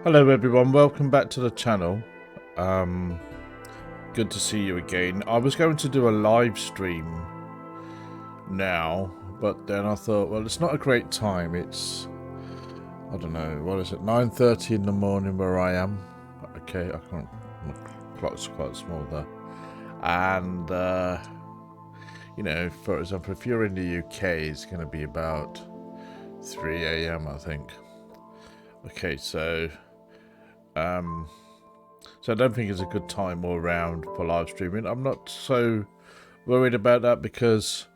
Hello everyone, welcome back to the channel. Good to see you again. I was going to do a live stream now, but then I thought, well, it's not a great time. It's, I don't know, what is it, 9:30 in the morning where I am. Okay, I can't, my clock's quite small there. And, you know, for example, if you're in the UK, it's going to be about 3 AM, I think. Okay, so I don't think it's a good time all around for live streaming. I'm not so worried about that because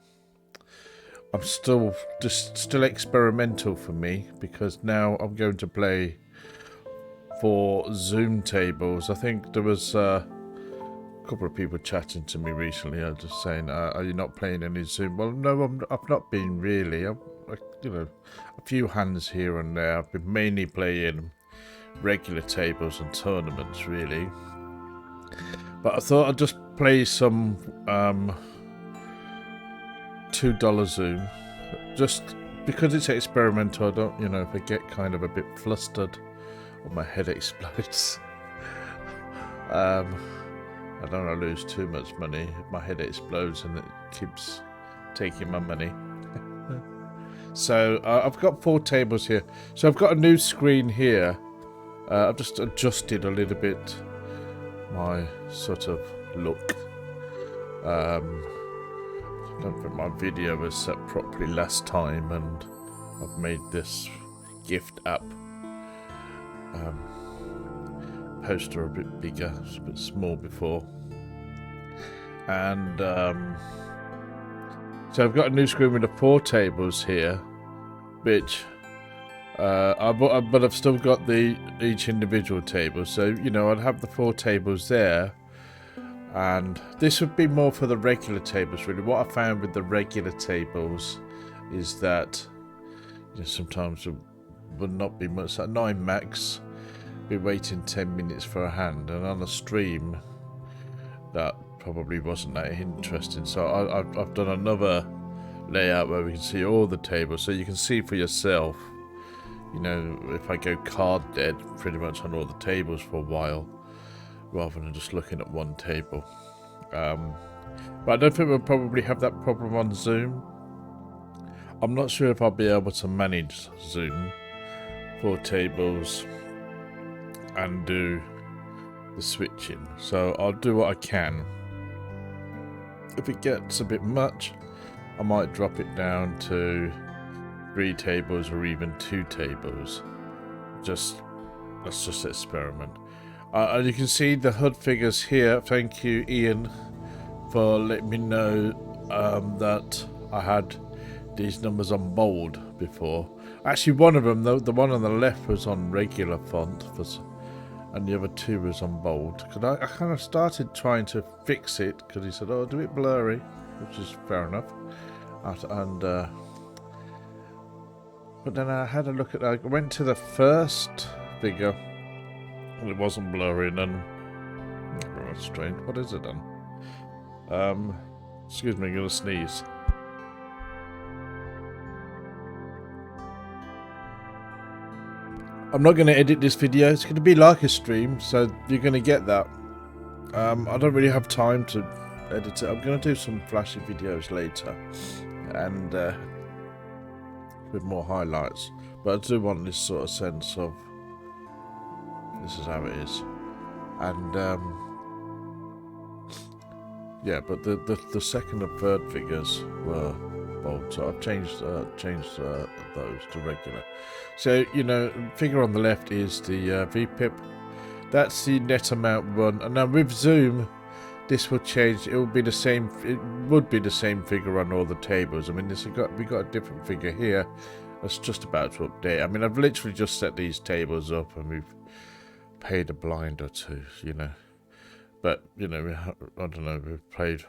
I'm still experimental for me, because now I'm going to play for Zoom tables. I think there was a couple of people chatting to me recently. I was just saying, are you not playing any Zoom? Well, no, I've not been really. You know, a few hands here and there. I've been mainly playing regular tables and tournaments, really. But I thought I'd just play some $2 Zoom, just because it's experimental. I don't, you know, if I get kind of a bit flustered or my head explodes, I don't want to lose too much money if my head explodes and it keeps taking my money. So I've got 4 tables here. So I've got a new screen here. I've just adjusted a little bit my sort of look. I don't think my video was set properly last time, and I've made this gift app poster a bit bigger. It's a bit small before. And so I've got a new screen with the 4 tables here, which but I've still got each individual table. So, you know, I'd have the 4 tables there, and this would be more for the regular tables, really. What I found with the regular tables is that, you know, sometimes it would not be much. At 9 max, be waiting 10 minutes for a hand, and on a stream that probably wasn't that interesting. So I've done another layout where we can see all the tables, so you can see for yourself. You know, if I go card dead pretty much on all the tables for a while, rather than just looking at one table. But I don't think we'll probably have that problem on Zoom. I'm not sure if I'll be able to manage Zoom 4 tables and do the switching. So I'll do what I can. If it gets a bit much, I might drop it down to 3 tables or even 2 tables. Let's just experiment. You can see the HUD figures here. Thank you, Ian, for letting me know that I had these numbers on bold before. Actually, one of them, the one on the left, was on regular font, and the other 2 was on bold. Because I kind of started trying to fix it, because he said, "Oh, do it blurry," which is fair enough. But then I had a look at. I went to the first figure, and it wasn't blurry. And then, oh, that's strange. What is it then? Excuse me, I'm gonna sneeze. I'm not gonna edit this video. It's gonna be like a stream, so you're gonna get that. I don't really have time to edit it. I'm gonna do some flashy videos later, and with more highlights, but I do want this sort of sense of this is how it is. And yeah, but the second and third figures were bold, so I've changed those to regular. So, you know, figure on the left is the VPIP. That's the net amount run, and now with Zoom this will change. It will be the same. It would be the same figure on all the tables. I mean, we got a different figure here. That's just about to update. I mean, I've literally just set these tables up, and we've paid a blind or 2, you know. But you know, I don't know. We've played.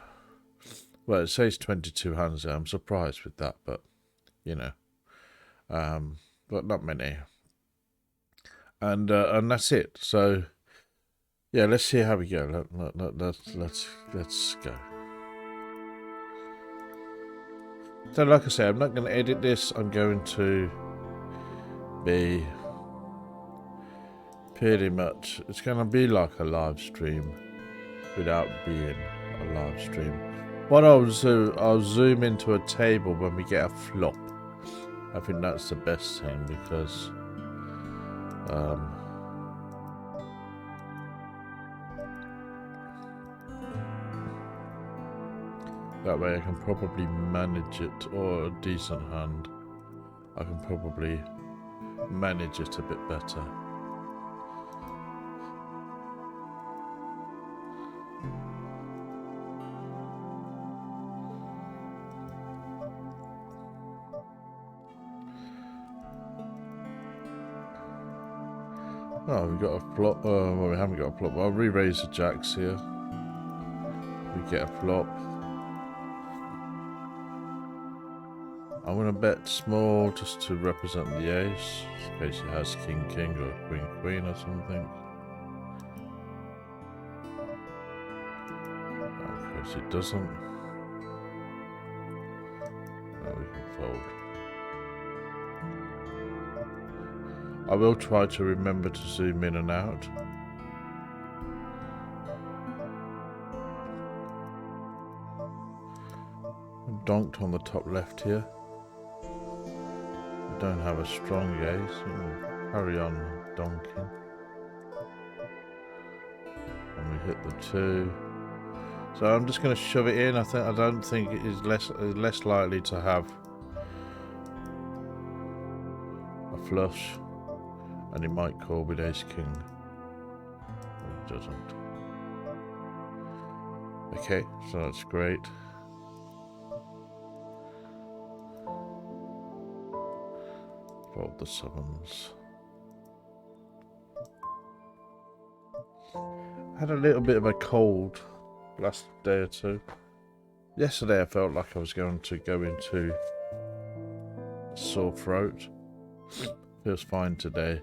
Well, it says 22 hands there. I'm surprised with that, but you know, but not many. And that's it. So. Yeah, let's see how we go. Let's go. So, like I say, I'm not going to edit this. I'm going to be pretty much, it's going to be like a live stream without being a live stream. What I'll do, I'll zoom into a table when we get a flop. I think that's the best thing because that way I can probably manage it, or a decent hand. I can probably manage it a bit better. Oh, we've got a flop. Well, we haven't got a flop. I'll re-raise the jacks here. We get a flop. I'm going to bet small just to represent the ace, in case it has king king or queen queen or something. Of course it doesn't. No, we can fold. I will try to remember to zoom in and out. I'm donked on the top left here. We don't have a strong ace. We'll carry on donking. And we hit the 2. So I'm just going to shove it in. I don't think it is less likely to have a flush. And it might call with ace king. It doesn't. Okay, so that's great. Fold the 7s. I had a little bit of a cold last day or two. Yesterday I felt like I was going to go into a sore throat. Feels fine today.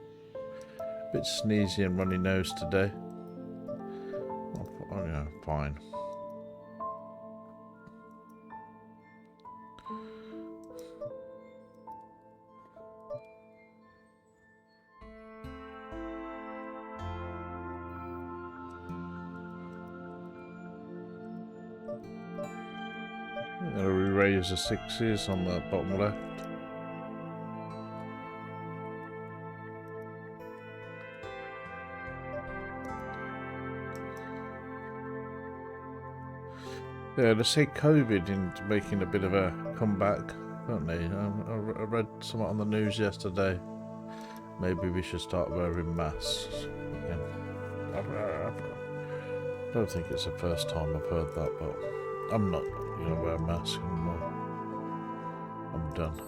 Bit sneezy and runny nose today. Oh yeah, fine. I'm going to re-raise the 6s on the bottom left. Yeah, they say COVID is making a bit of a comeback, don't they? I read something on the news yesterday. Maybe we should start wearing masks again. I don't think it's the first time I've heard that, but I'm not going to wear a mask anymore. I'm done.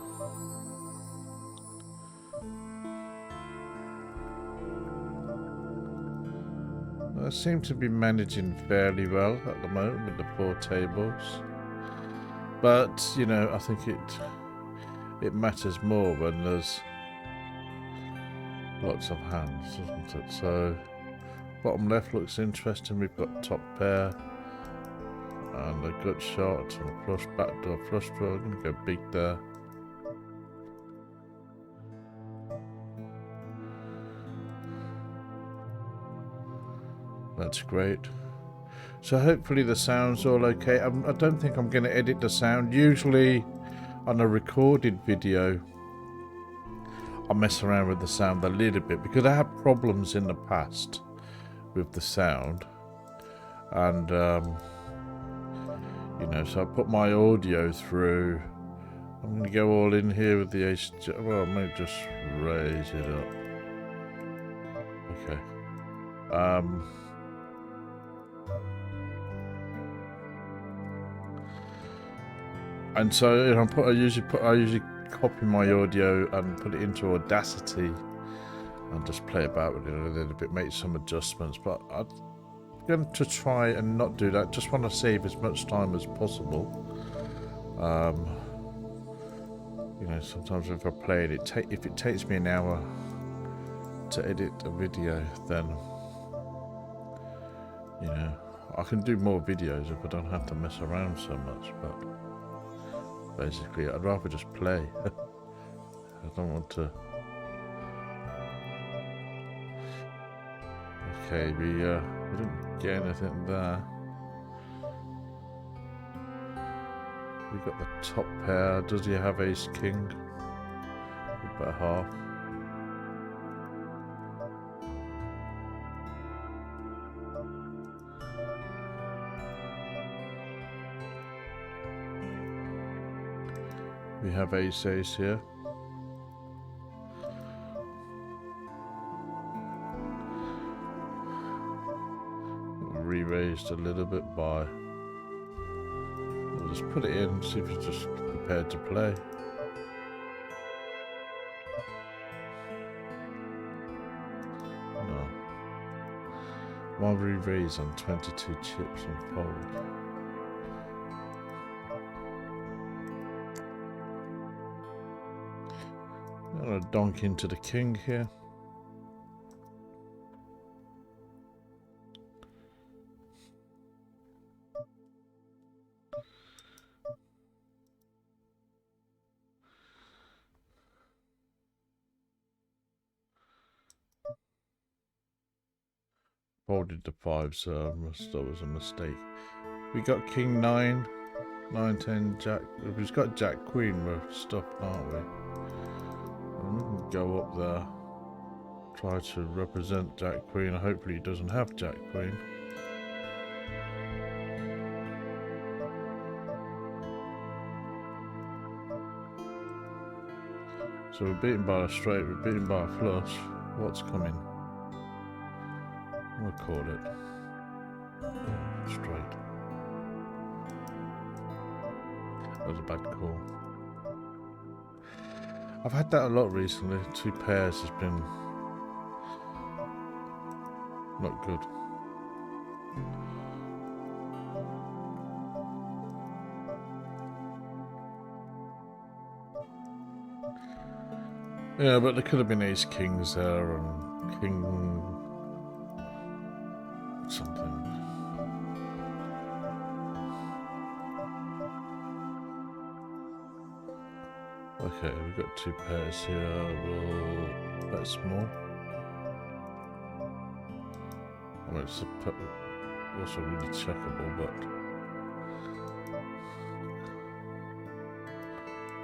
I seem to be managing fairly well at the moment with the 4 tables, but you know, I think it matters more when there's lots of hands, doesn't it? So bottom left looks interesting. We've got top pair and a gut shot and a flush backdoor flush draw. I'm going to go big there. That's great. So hopefully the sound's all okay. I don't think I'm going to edit the sound. Usually on a recorded video I mess around with the sound a little bit because I had problems in the past with the sound, and you know, so I put my audio through. I'm going to go all in here with the ace. Well, I may just raise it up. Okay. And so, you know, I usually copy my audio and put it into Audacity and just play about with it a little bit, make some adjustments. But I'm going to try and not do that. Just want to save as much time as possible. You know, sometimes if I play it, if it takes me an hour to edit a video, then you know, I can do more videos if I don't have to mess around so much. But basically, I'd rather just play. I don't want to. Okay, we didn't get anything there. We got the top pair. Does he have ace king? About half. We have ace ace here. Re-raised a little bit by. We'll just put it in, see if he's just prepared to play. No. One re-raise on 22 chips and fold. I'm gonna donk into the king here. Folded the 5, so that was a mistake. We got king 9, 9, 10, jack. If we've got jack queen, we're stuffed, aren't we? And we can go up there, try to represent jack queen. Hopefully he doesn't have jack queen. So we're beaten by a straight, we're beaten by a flush. What's coming? We'll call it straight. That was a bad call. I've had that a lot recently. 2 pairs has been not good. Yeah, but there could have been ace kings there and king something. Okay, we've got 2 pairs here. We'll bet small. I mean, it's also really checkable, but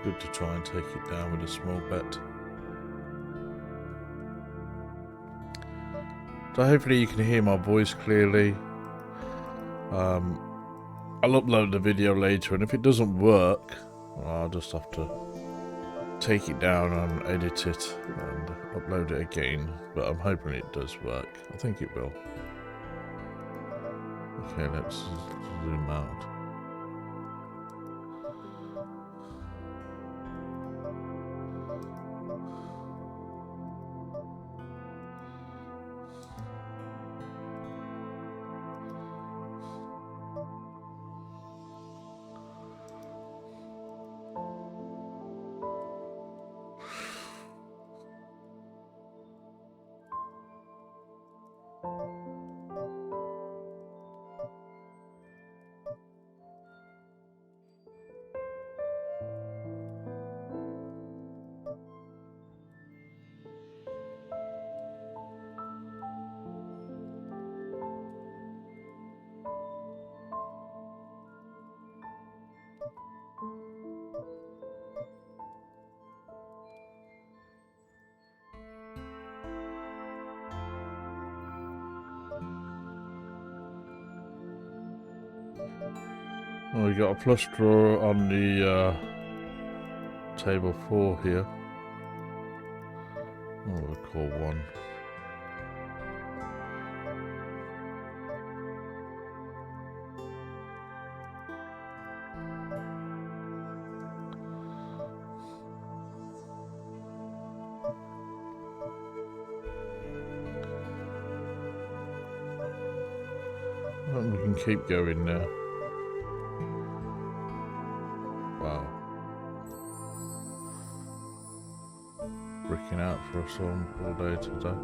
good to try and take it down with a small bet. So hopefully you can hear my voice clearly. I'll upload the video later, and if it doesn't work, I'll just have to take it down and edit it and upload it again. But I'm hoping it does work. I think it will. Okay, let's zoom out. Well, we got a flush draw on the table 4 here. Oh, we'll call 1. And we can keep going now. Wow. Bricking out for us all day today.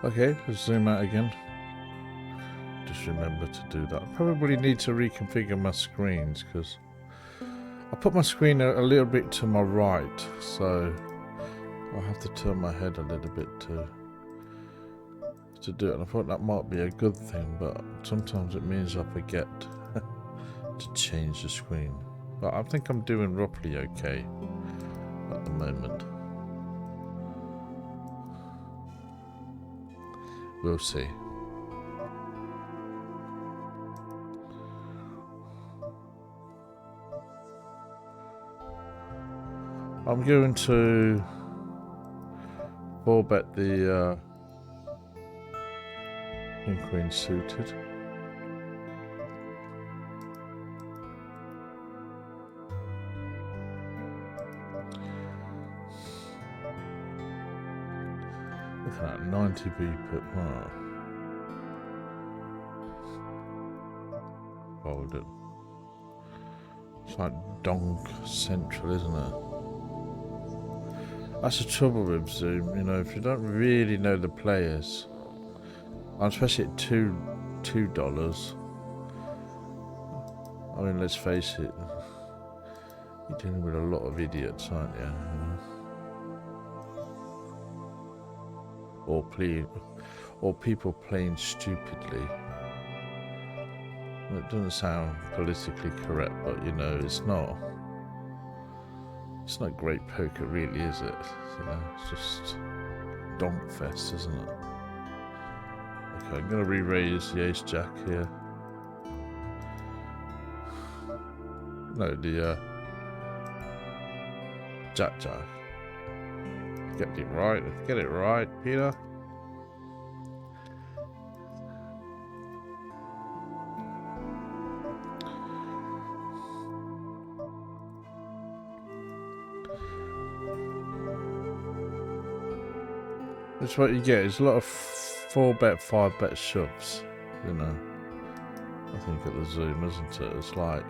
Okay, let's zoom out again. Just just remember to do that. I probably need to reconfigure my screens because I put my screen a little bit to my right, so I'll have to turn my head a little bit to do it. And I thought that might be a good thing, but sometimes it means I forget to change the screen. But I think I'm doing roughly okay at the moment. We'll see. I'm going to 4-bet the King Queen suited. Look at that, 90 B pip. Wow. Hold it. It's like donk central, isn't it? That's the trouble with Zoom, you know, if you don't really know the players, especially at $2. I mean, let's face it, you're dealing with a lot of idiots, aren't you? Or people playing stupidly. Well, it doesn't sound politically correct, but you know, it's not great poker, really, is it? You know, it's just donk fest, isn't it? Okay, I'm gonna re-raise the ace jack here. No, the jack jack. Get it right, Peter. That's what you get. It's a lot of 4-bet, 5-bet shoves, you know. I think at the Zoom, isn't it? It's like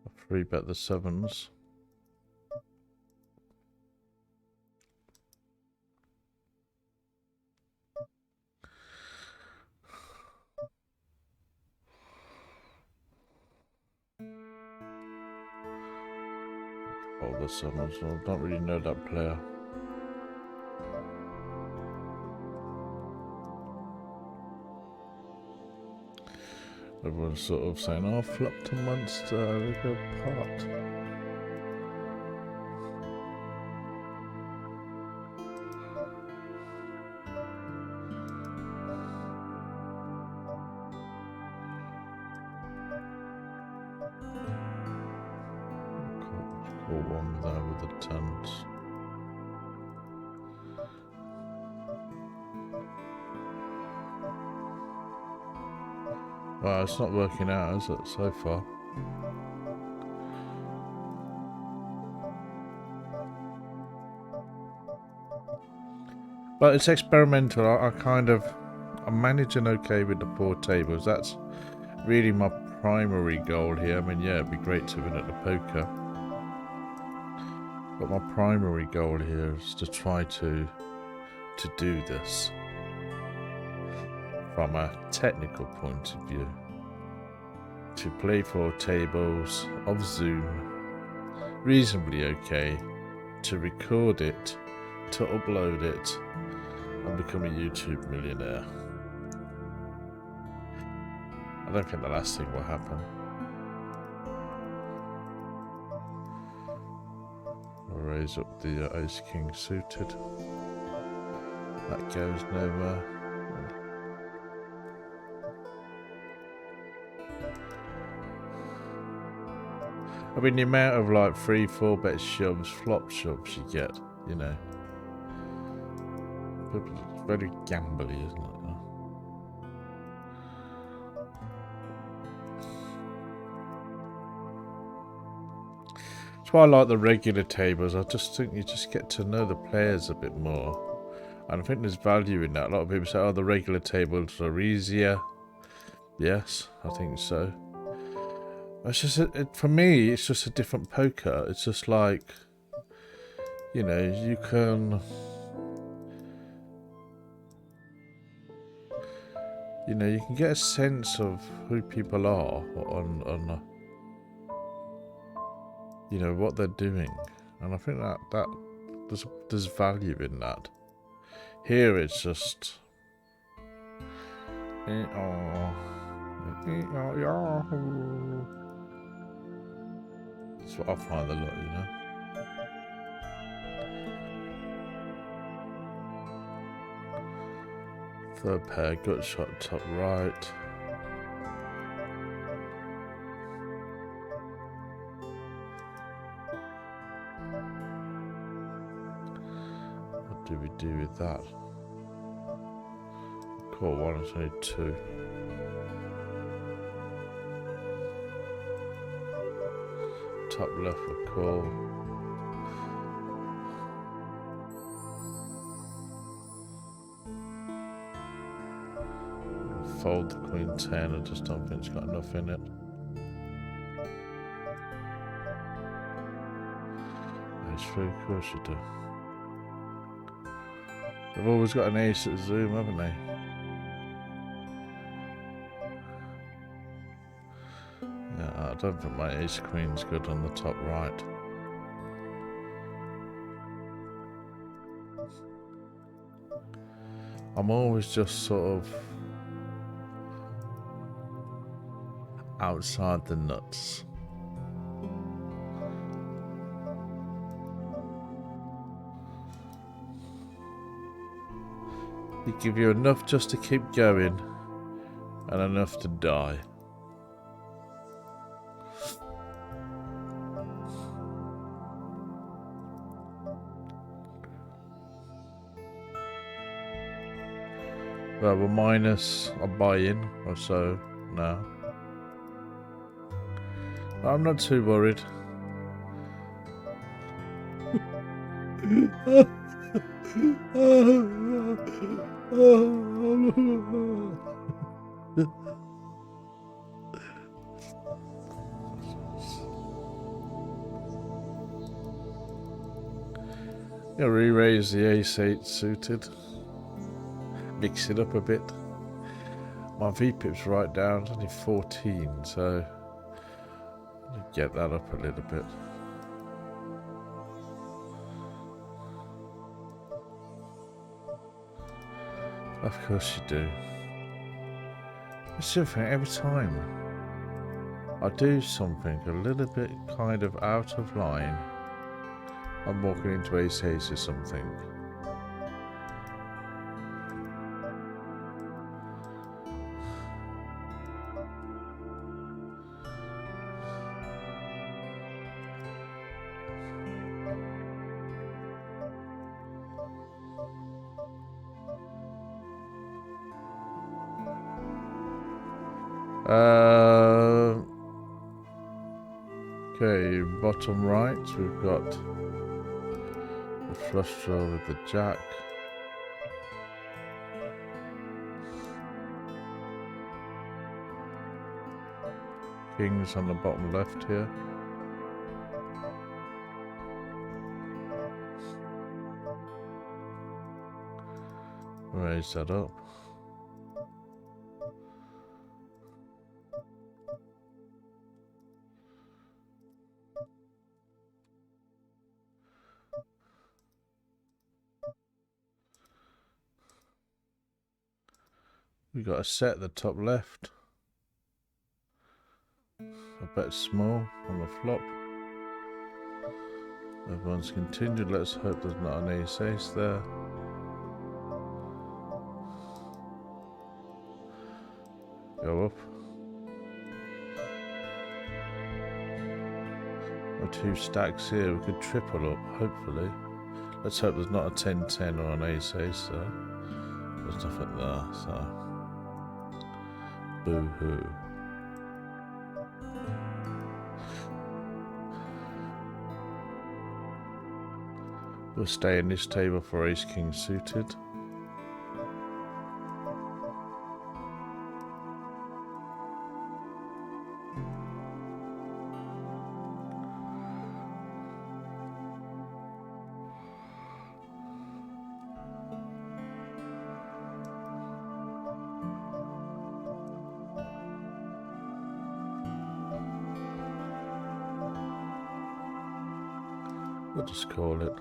a 3-bet the 7s. Oh, the 7s. I don't really know that player. Everyone's sort of saying, oh, flop to Munster, look at pot. Call one there with the 10s. Well, it's not working out, is it, so far? But it's experimental. I'm managing okay with the 4 tables. That's really my primary goal here. I mean, yeah, it'd be great to win at the poker. But my primary goal here is to try to do this from a technical point of view. To play 4 tables of Zoom reasonably okay, to record it, to upload it, and become a YouTube millionaire. I don't think the last thing will happen. I'll raise up the Ace King suited. That goes nowhere. I mean, the amount of like 3-4-bet shoves, flop shoves you get, you know. It's very gambly, isn't it? That's why I like the regular tables. I just think you just get to know the players a bit more. And I think there's value in that. A lot of people say, oh, the regular tables are easier. Yes, I think so. It's just, for me, it's just a different poker. It's just like, you know, you can get a sense of who people are on you know, what they're doing. And I think that there's value in that. Here it's just that's what I find a lot, you know. Third pair, gut shot, top right. What do we do with that? Call one, it's only two. Top left for call. Fold the queen 10, I just don't think it's got enough in it. Ace 3, of course you do. They've always got an ace at zoom, haven't they? Yeah, I don't think my ace queen's good on the top right. I'm always just sort of outside the nuts. They give you enough just to keep going and enough to die. Well, we're minus a buy-in or so now. I'm not too worried. Yeah, re-raise the ace-8 suited. Mix it up a bit. My VPIP's right down, it's only 14, so get that up a little bit. Of course you do. It's something every time I do something a little bit kind of out of line, I'm walking into ace-ace or something. Okay, bottom right, we've got the flush draw with the jack. Kings on the bottom left here. Raise that up. We got a set at the top left. I bet small on the flop. Everyone's continued. Let's hope there's not an ace-ace there. Go up. Or two stacks here. We could triple up, hopefully. Let's hope there's not a 10-10 or an ace-ace there. There's nothing there, so boo-hoo. We'll stay in this table for ace-king suited. We'll just call it.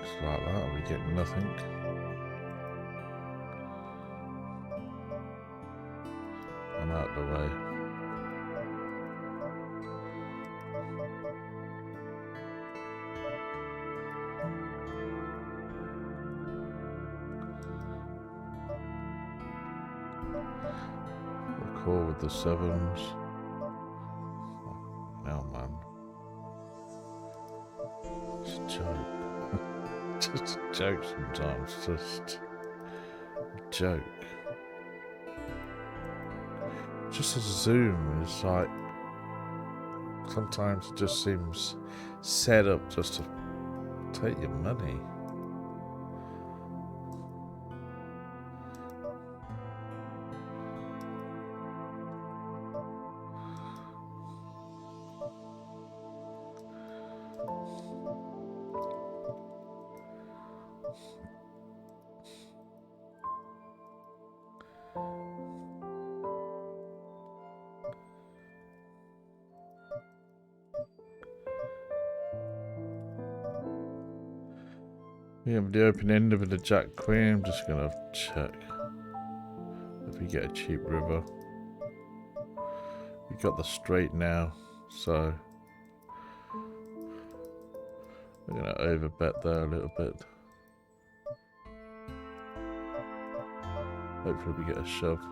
Just like that, we get nothing. I'm out of the way. We'll call with the sevens. Oh man. It's a joke. Just a joke sometimes. Just a joke. Just a Zoom is like, sometimes it just seems set up just to take your money. We have the open end of the Jack Queen. I'm just gonna check if we get a cheap river. We got the straight now, so we're gonna overbet there a little bit. Hopefully we get a shove.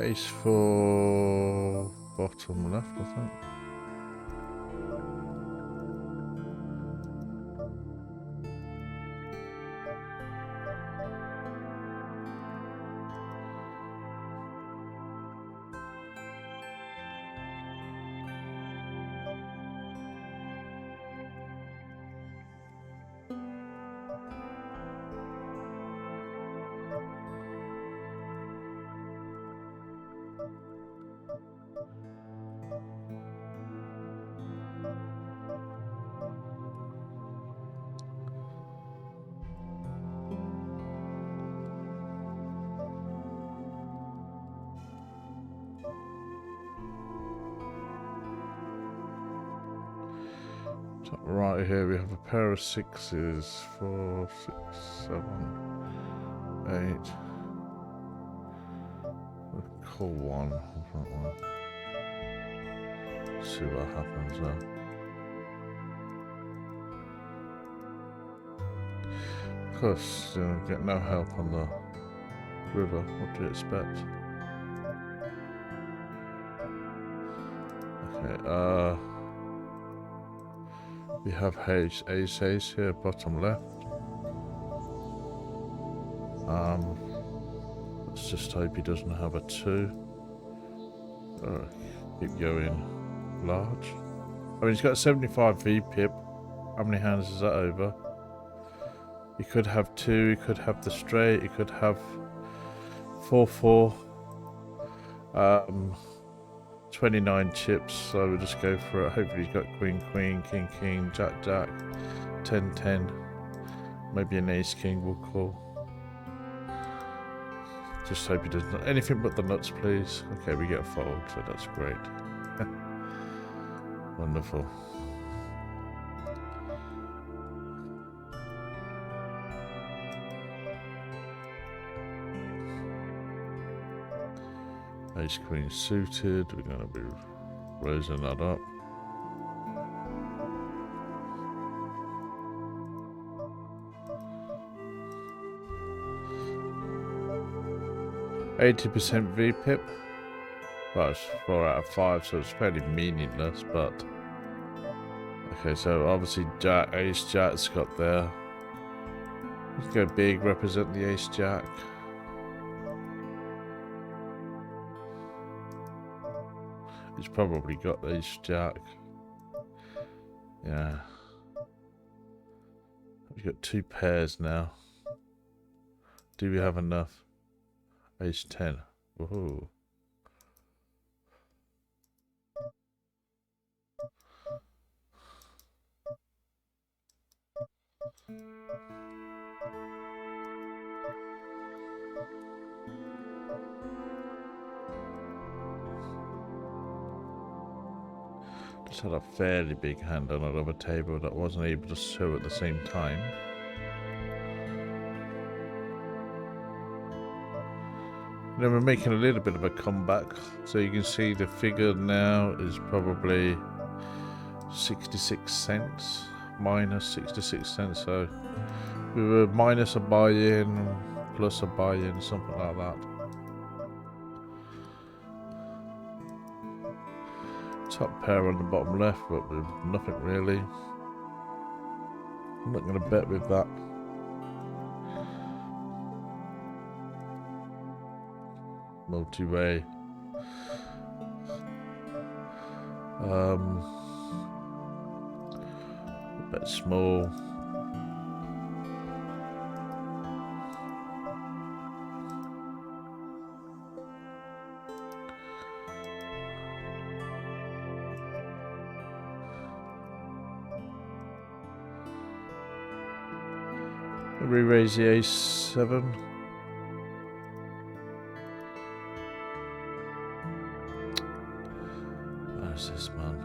Ace for bottom left, I think. Top right here we have a pair of sixes, 4, 6, 7, 8. We'll call one. See what happens there. Of course, get no help on the river. What do you expect? Okay, we have ace here, bottom left. Let's just hope he doesn't have a 2. Keep going large. I mean, he's got a 75 V pip. How many hands is that over? He could have 2, he could have the straight, he could have 4-4. 29 chips, so we'll just go for it. Hopefully he's got queen, queen, king, king, jack, jack, 10, 10. Maybe an ace, king will call. Just hope he doesn't. Anything but the nuts, please. Okay, we get a fold, so that's great. Wonderful. Ace queen suited, we're going to be raising that up. %V pip. Well, it's 4 out of 5, so it's fairly meaningless, but okay, so obviously jack, ace jack's got there. Let's go big, represent the ace jack. He's probably got ace jack. Yeah. We've got 2 pairs now. Do we have enough? Ace 10. Woohoo. Just had a fairly big hand on another table that wasn't able to show at the same time. Then we're making a little bit of a comeback, so you can see the figure now is probably 66 cents, minus 66 cents. So we were minus a buy-in, plus a buy-in, something like that. Top pair on the bottom left, but with nothing really. I'm not going to bet with that. Multi-way. Bet small. Re-raise the ace 7. Where's this man?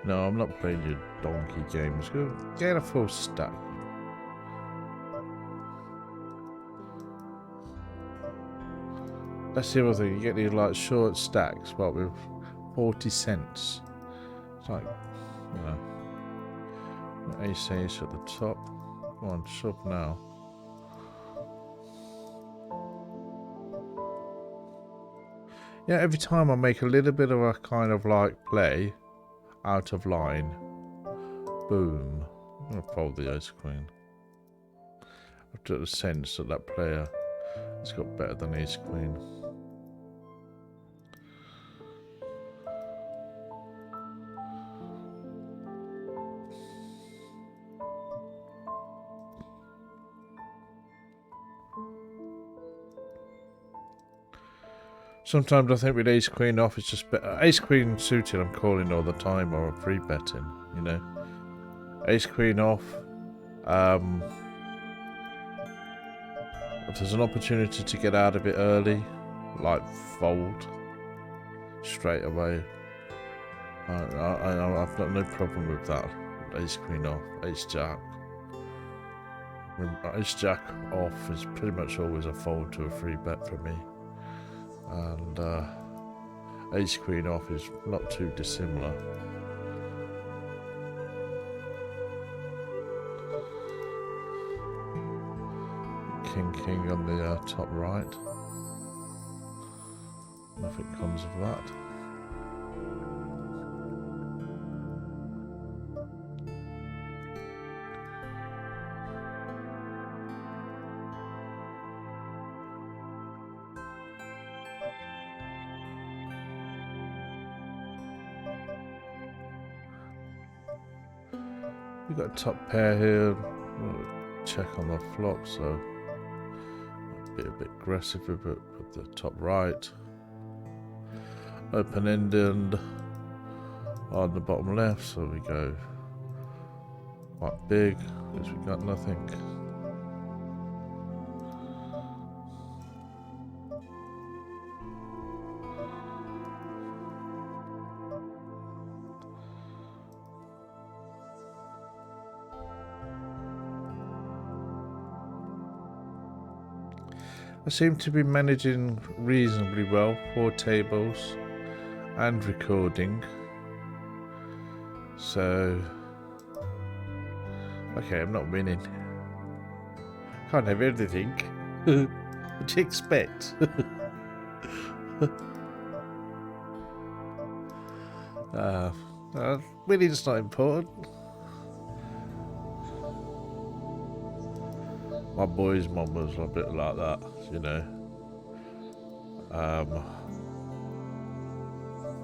No, I'm not playing your donkey games. Go get a full stack. That's the other thing. You get these like short stacks, but with 40 cents. It's like, you know, ace ace at the top. Come on, shove now. Yeah, every time I make a little bit of a kind of like play out of line, boom, I'm going to fold the ace queen. I've got the sense that that player has got better than ace queen. Sometimes I think with ace queen off, it's just better. Ace queen suited, I'm calling all the time, or free betting, you know. Ace queen off. If there's an opportunity to get out of it early, like fold straight away, I've got no problem with that. Ace queen off, ace jack. When ace jack off is pretty much always a fold to a free bet for me. And ace queen off is not too dissimilar. King king on the top right. Nothing comes of that. We've got a top pair here. Check on the flop, so a bit aggressive with it with the top right. Open ended on the bottom left, so we go quite big because we've got nothing. I seem to be managing reasonably well, 4 tables and recording. So, okay, I'm not winning. Can't have everything. What do you expect? Winning's not important. My boy's mum was a bit like that, you know.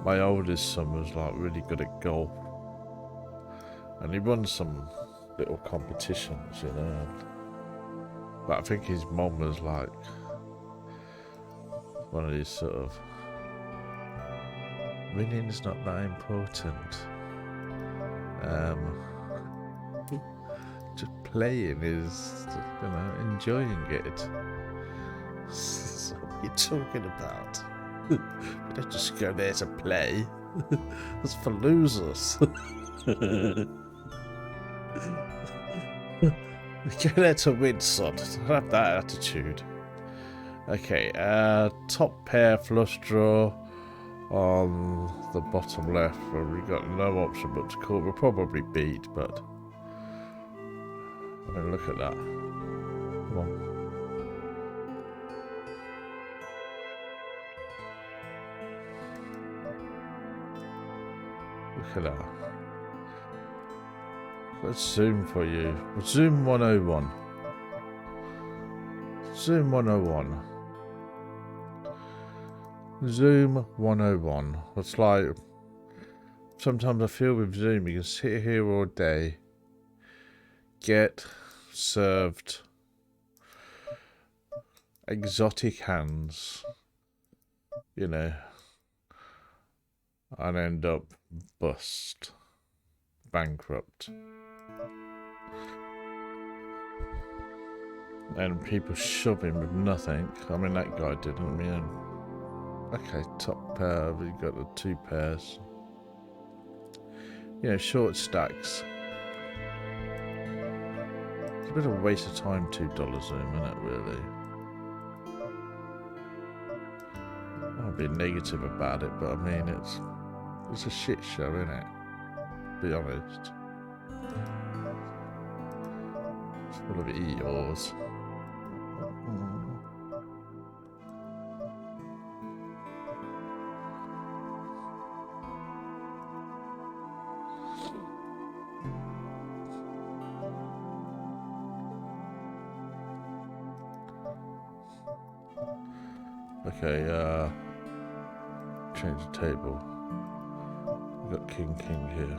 My oldest son was like really good at golf, and he won some little competitions, you know. But I think his mum was like one of these sort of, winning's not that important. Just playing is, you know, enjoying it. So what are you talking about? We don't just go there to play. That's for losers. We go there to win, son. Don't have that attitude. Okay, top pair flush draw on the bottom left. Well, we got no option but to call. We'll probably beat, but I mean, look at that. Come on. Look at that. Let's zoom for you. Zoom 101. Zoom 101. Zoom 101. It's like, sometimes I feel with Zoom, you can sit here all day, get served exotic hands, you know, and end up bust, bankrupt. And people shove him with nothing. I mean, that guy didn't. I mean, okay, top pair. We got the two pairs. You know, short stacks. It's a bit of a waste of time, $2 Zoom, isn't it, really? I'll be negative about it, but I mean, it's a shit show, isn't it? Be honest. It's full of Eeyores. Okay, change the table. We've got king here.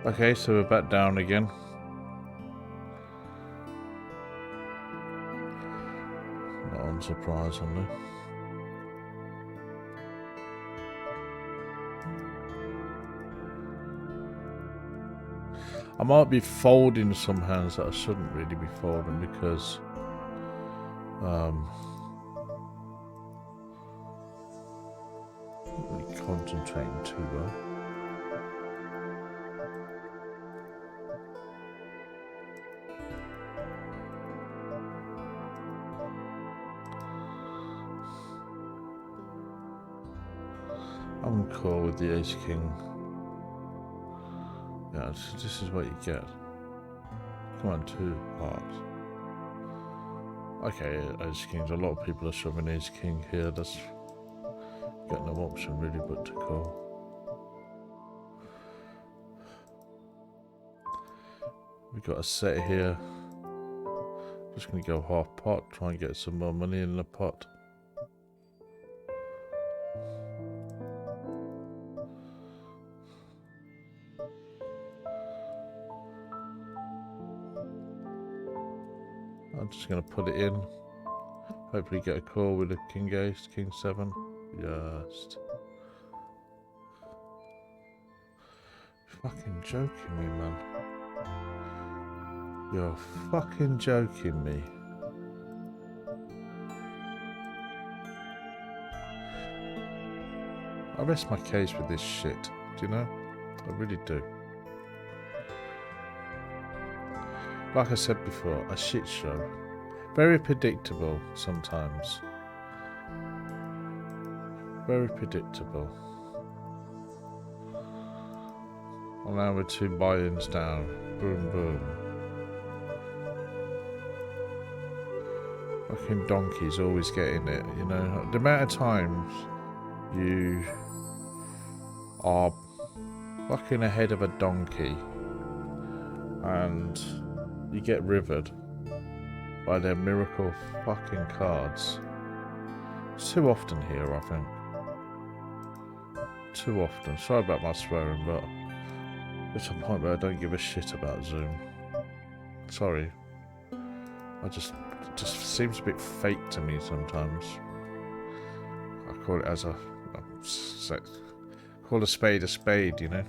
Okay, so we're back down again. Not unsurprisingly. I might be folding some hands that I shouldn't really be folding because not really concentrating too well. I'm cool with the ace king. Yeah, this is what you get. Come on, 2 hearts. Okay, ace kings. A lot of people are shoving ace king here. That's got no option really but to call. We got a set here. Just gonna go half pot. Try and get some more money in the pot. I'm just going to put it in. Hopefully get a call with a king ace, king 7. Yes. Fucking joking me, man. You're fucking joking me. I rest my case with this shit. Do you know? I really do. Like I said before, a shit show. Very predictable sometimes. Very predictable. And now we're 2 buy-ins down. Boom, boom. Fucking donkey's always getting it, you know. The amount of times you are fucking ahead of a donkey and you get rivered by their miracle fucking cards. It's too often here, I think. Too often. Sorry about my swearing, but there's a point where I don't give a shit about Zoom. Sorry. It just seems a bit fake to me sometimes. I call it as call a spade, you know.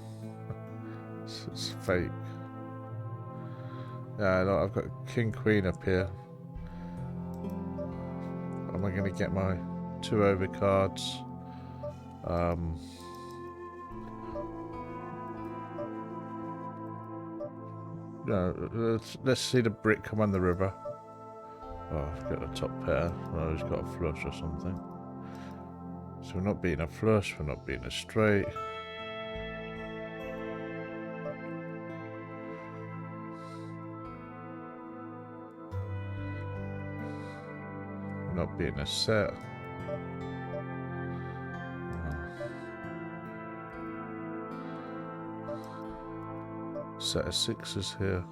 It's fake. Yeah, look, I've got King Queen up here. Am I going to get my 2 over cards? No, let's see the brick come on the river. Oh, I've got a top pair. Oh, he's got a flush or something. So we're not beating a flush, we're not beating a straight. We're not beating a set. Set of 6s here.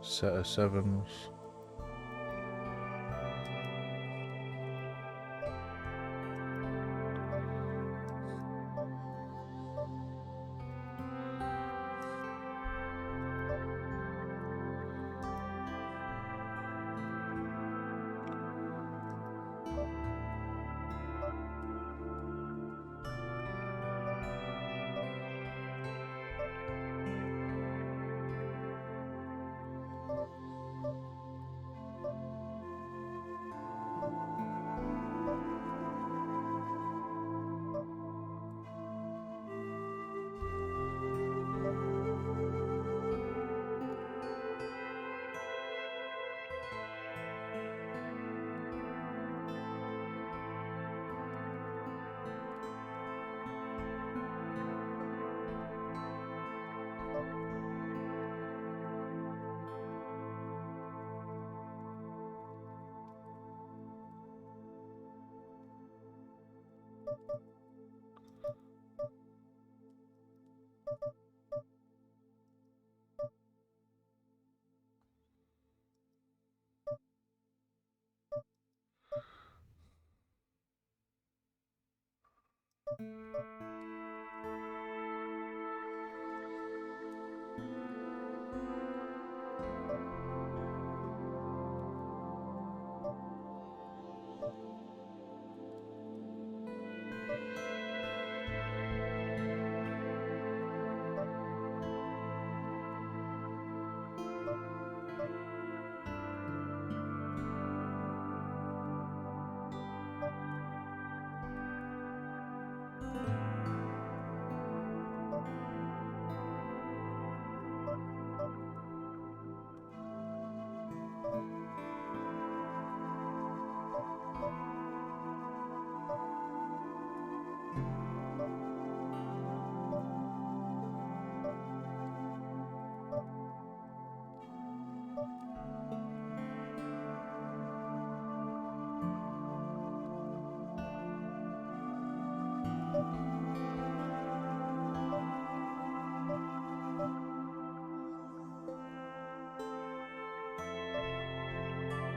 Set of 7s.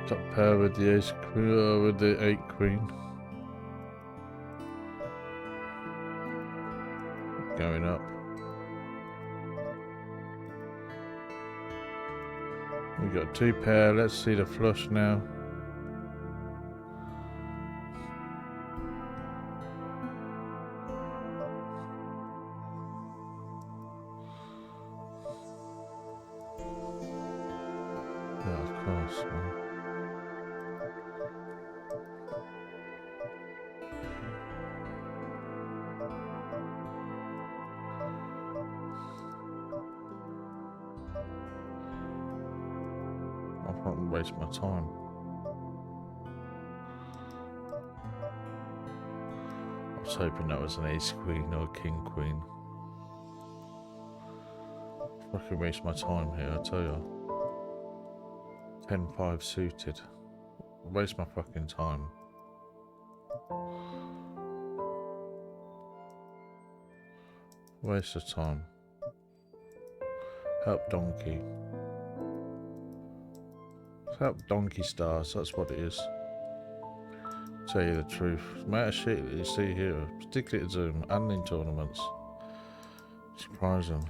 Top pair with the ace queen, with the 8 queen. Going up. We got 2 pair. Let's see the flush now. Yeah, of course. Man. Can't waste my time. I was hoping that was an ace queen or a king queen. Fucking waste my time here, I tell you. 10-5 suited. Waste my fucking time. Waste of time. Help donkey. Help donkey stars, that's what it is. Tell you the truth. The amount of shit that you see here, particularly at Zoom and in tournaments. Surprising.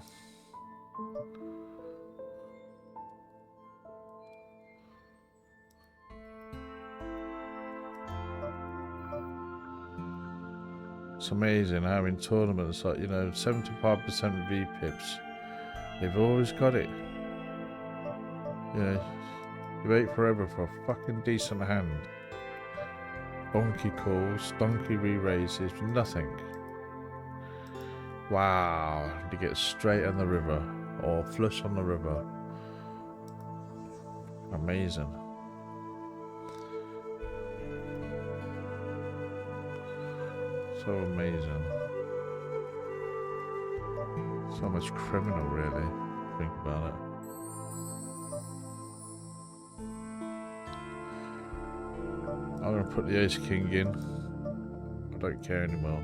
It's amazing how in tournaments, like, you know, 75% VPIPs, they've always got it. You know, you wait forever for a fucking decent hand. Donkey calls, donkey re-raises, nothing. Wow, to get straight on the river, or flush on the river. Amazing. So amazing. So much criminal, really. Think about it. I'm gonna put the ace king in. I don't care anymore.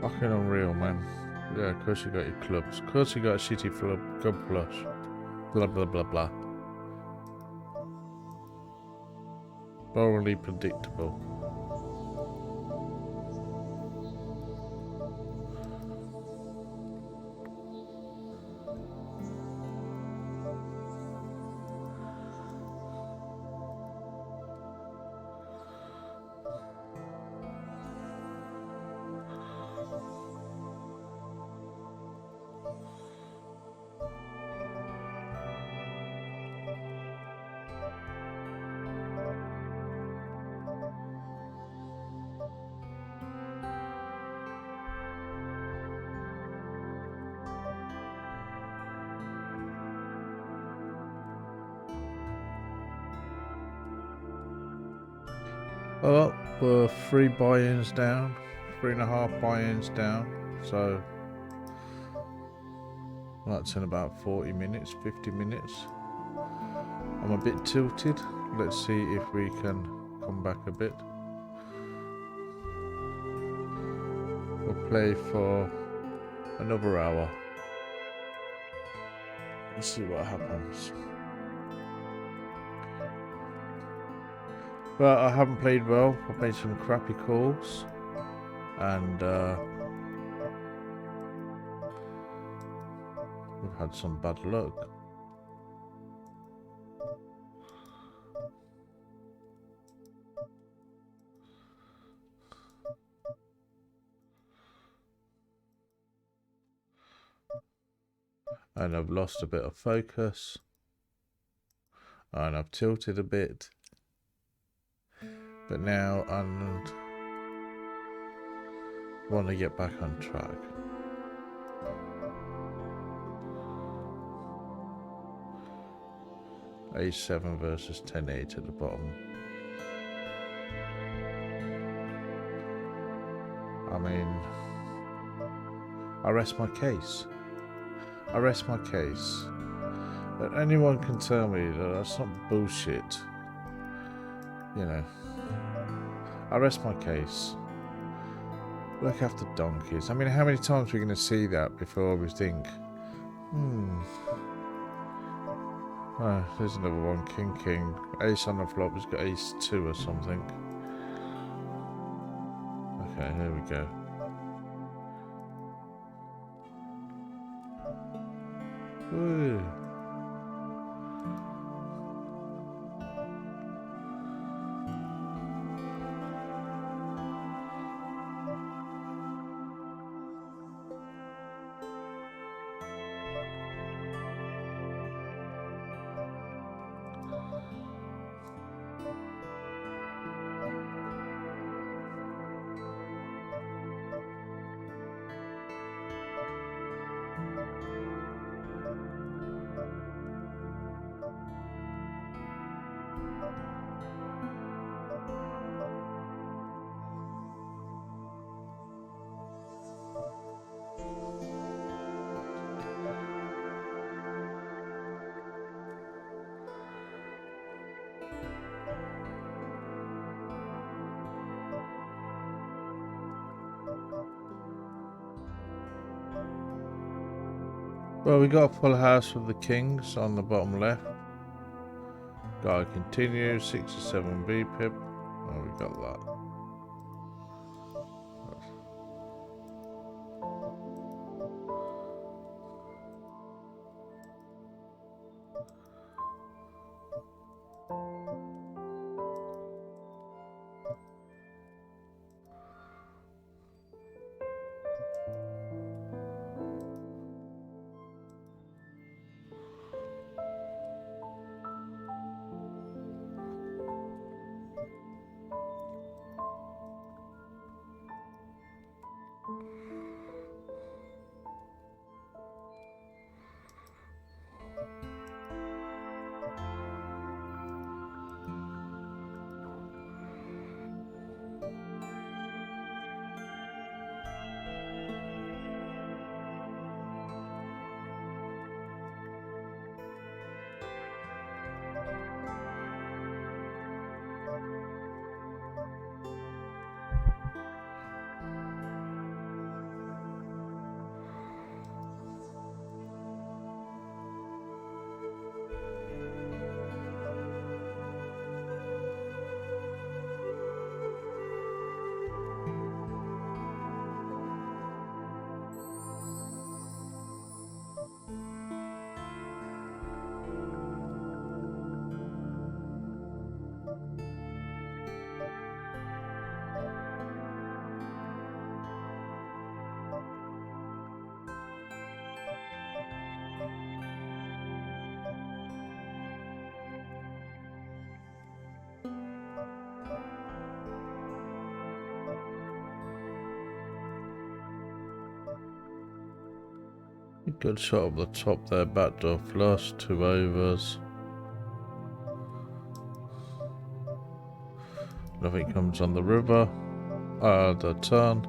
Fucking unreal, man. Yeah, of course you got your clubs. Of course you got a shitty club flush. Blah, blah, blah, blah. Morally predictable. Well, we're 3 buy-ins down, 3.5 buy-ins down, so that's in about 40 minutes, 50 minutes. I'm a bit tilted. Let's see if we can come back a bit. We'll play for another hour. Let's see what happens. But I haven't played well. I've made some crappy calls, and we've had some bad luck. And I've lost a bit of focus, and I've tilted a bit. But now I want to get back on track. A7 versus 10-8 at the bottom. I mean, I rest my case. I rest my case. But anyone can tell me that that's not bullshit. You know. I rest my case. Look after donkeys. I mean, how many times are we going to see that before we think, oh, there's another one. King, king. Ace on the flop. He's got ace 2 or something. Okay, here we go. Ooh. Well, we got a full house with the kings on the bottom left. Guy continues, 67 B pip. Oh, we got that. Good shot up the top there, backdoor flush, 2 overs. Nothing comes on the river. The turn.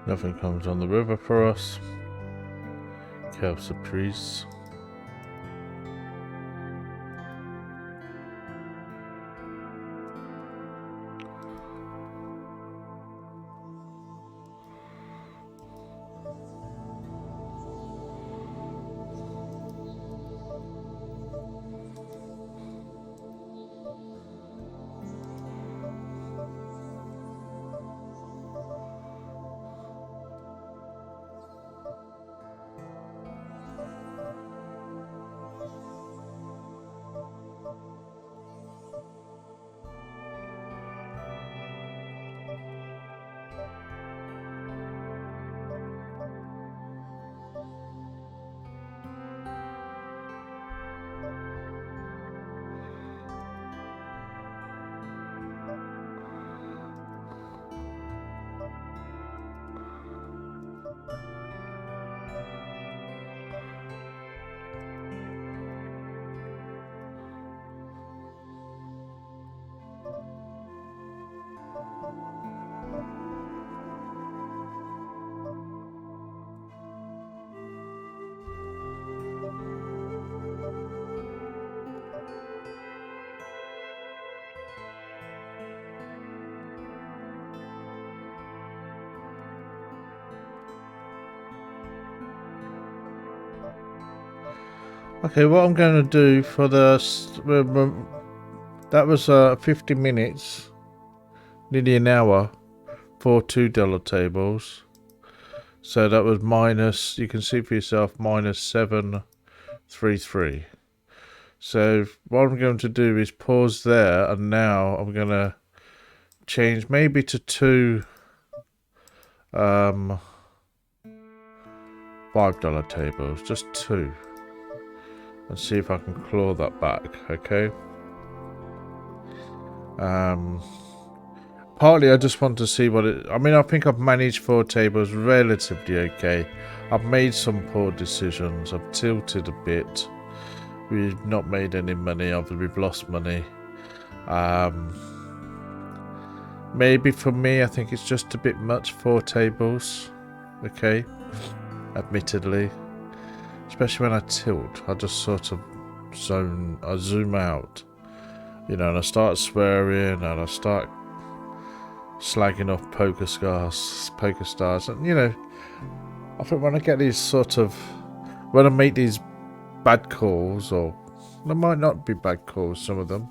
Nothing comes on the river for us. Curve surprise. Okay, what I'm going to do for the... that was 50 minutes, nearly an hour, for $2 tables. So that was minus, you can see for yourself, minus 733. So what I'm going to do is pause there, and now I'm going to change maybe to 2 $5 tables, just 2, and see if I can claw that back. Okay. Partly I just want to see what it... I mean, I think I've managed 4 tables relatively okay. I've made some poor decisions. I've tilted a bit. We've not made any money. We've lost money. Maybe for me, I think it's just a bit much, 4 tables. Okay. Admittedly. Especially when I tilt. I just sort of zoom out. You know, and I start swearing, and I start slagging off pokerstars, and you know, I think when I get these sort of, when I make these bad calls, or there might not be bad calls, some of them,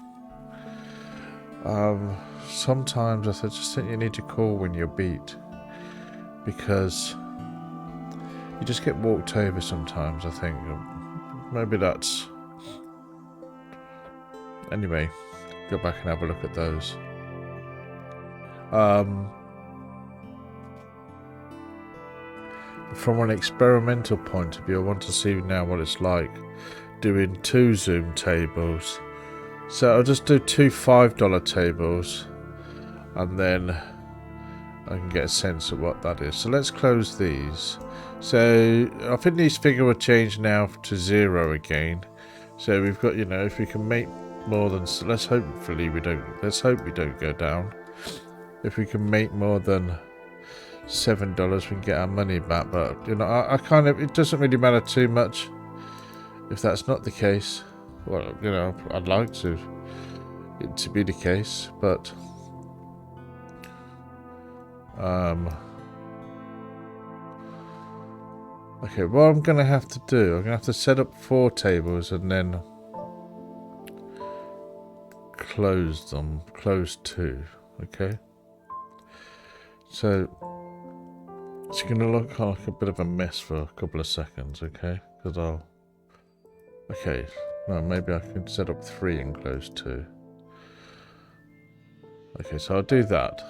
sometimes I just think you need to call when you're beat, because you just get walked over sometimes. I think maybe that's... Anyway, go back and have a look at those. From an experimental point of view, I want to see now what it's like doing 2 Zoom tables. So I'll just do 2 $5 tables, and then I can get a sense of what that is. So let's close these. So I think these figure will change now to 0 again. So we've got, you know, if we can make more than... let's hope we don't go down. If we can make more than $7, we can get our money back. But you know, I kind of... it doesn't really matter too much if that's not the case. Well, you know, I'd like it to be the case, but okay, what I'm gonna have to do, I'm gonna have to set up 4 tables and then close 2. Okay, so it's gonna look like a bit of a mess for a couple of seconds. Okay, because okay, no, maybe I can set up 3 and close 2. Okay, so I'll do that.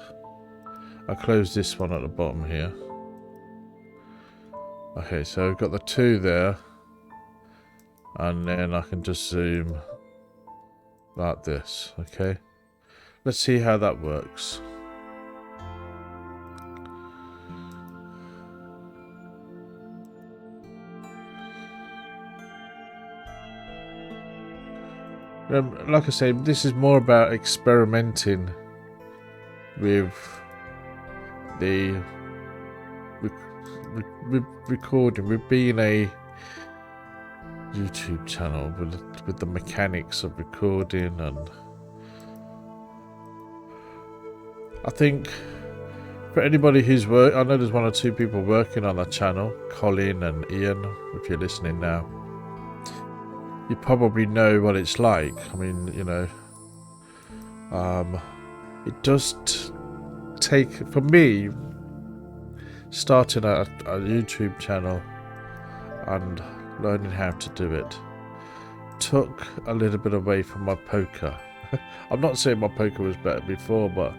I'll close this one at the bottom here. Okay, so I've got the 2 there, and then I can just zoom like this. Okay, let's see how that works. Like I say, this is more about experimenting with the recording, with being a YouTube channel, with the mechanics of recording. And I think for anybody who's I know there's 1 or 2 people working on that channel, Colin and Ian, if you're listening now. You probably know what it's like. I mean, you know, it does take, for me, starting a YouTube channel and learning how to do it took a little bit away from my poker. I'm not saying my poker was better before, but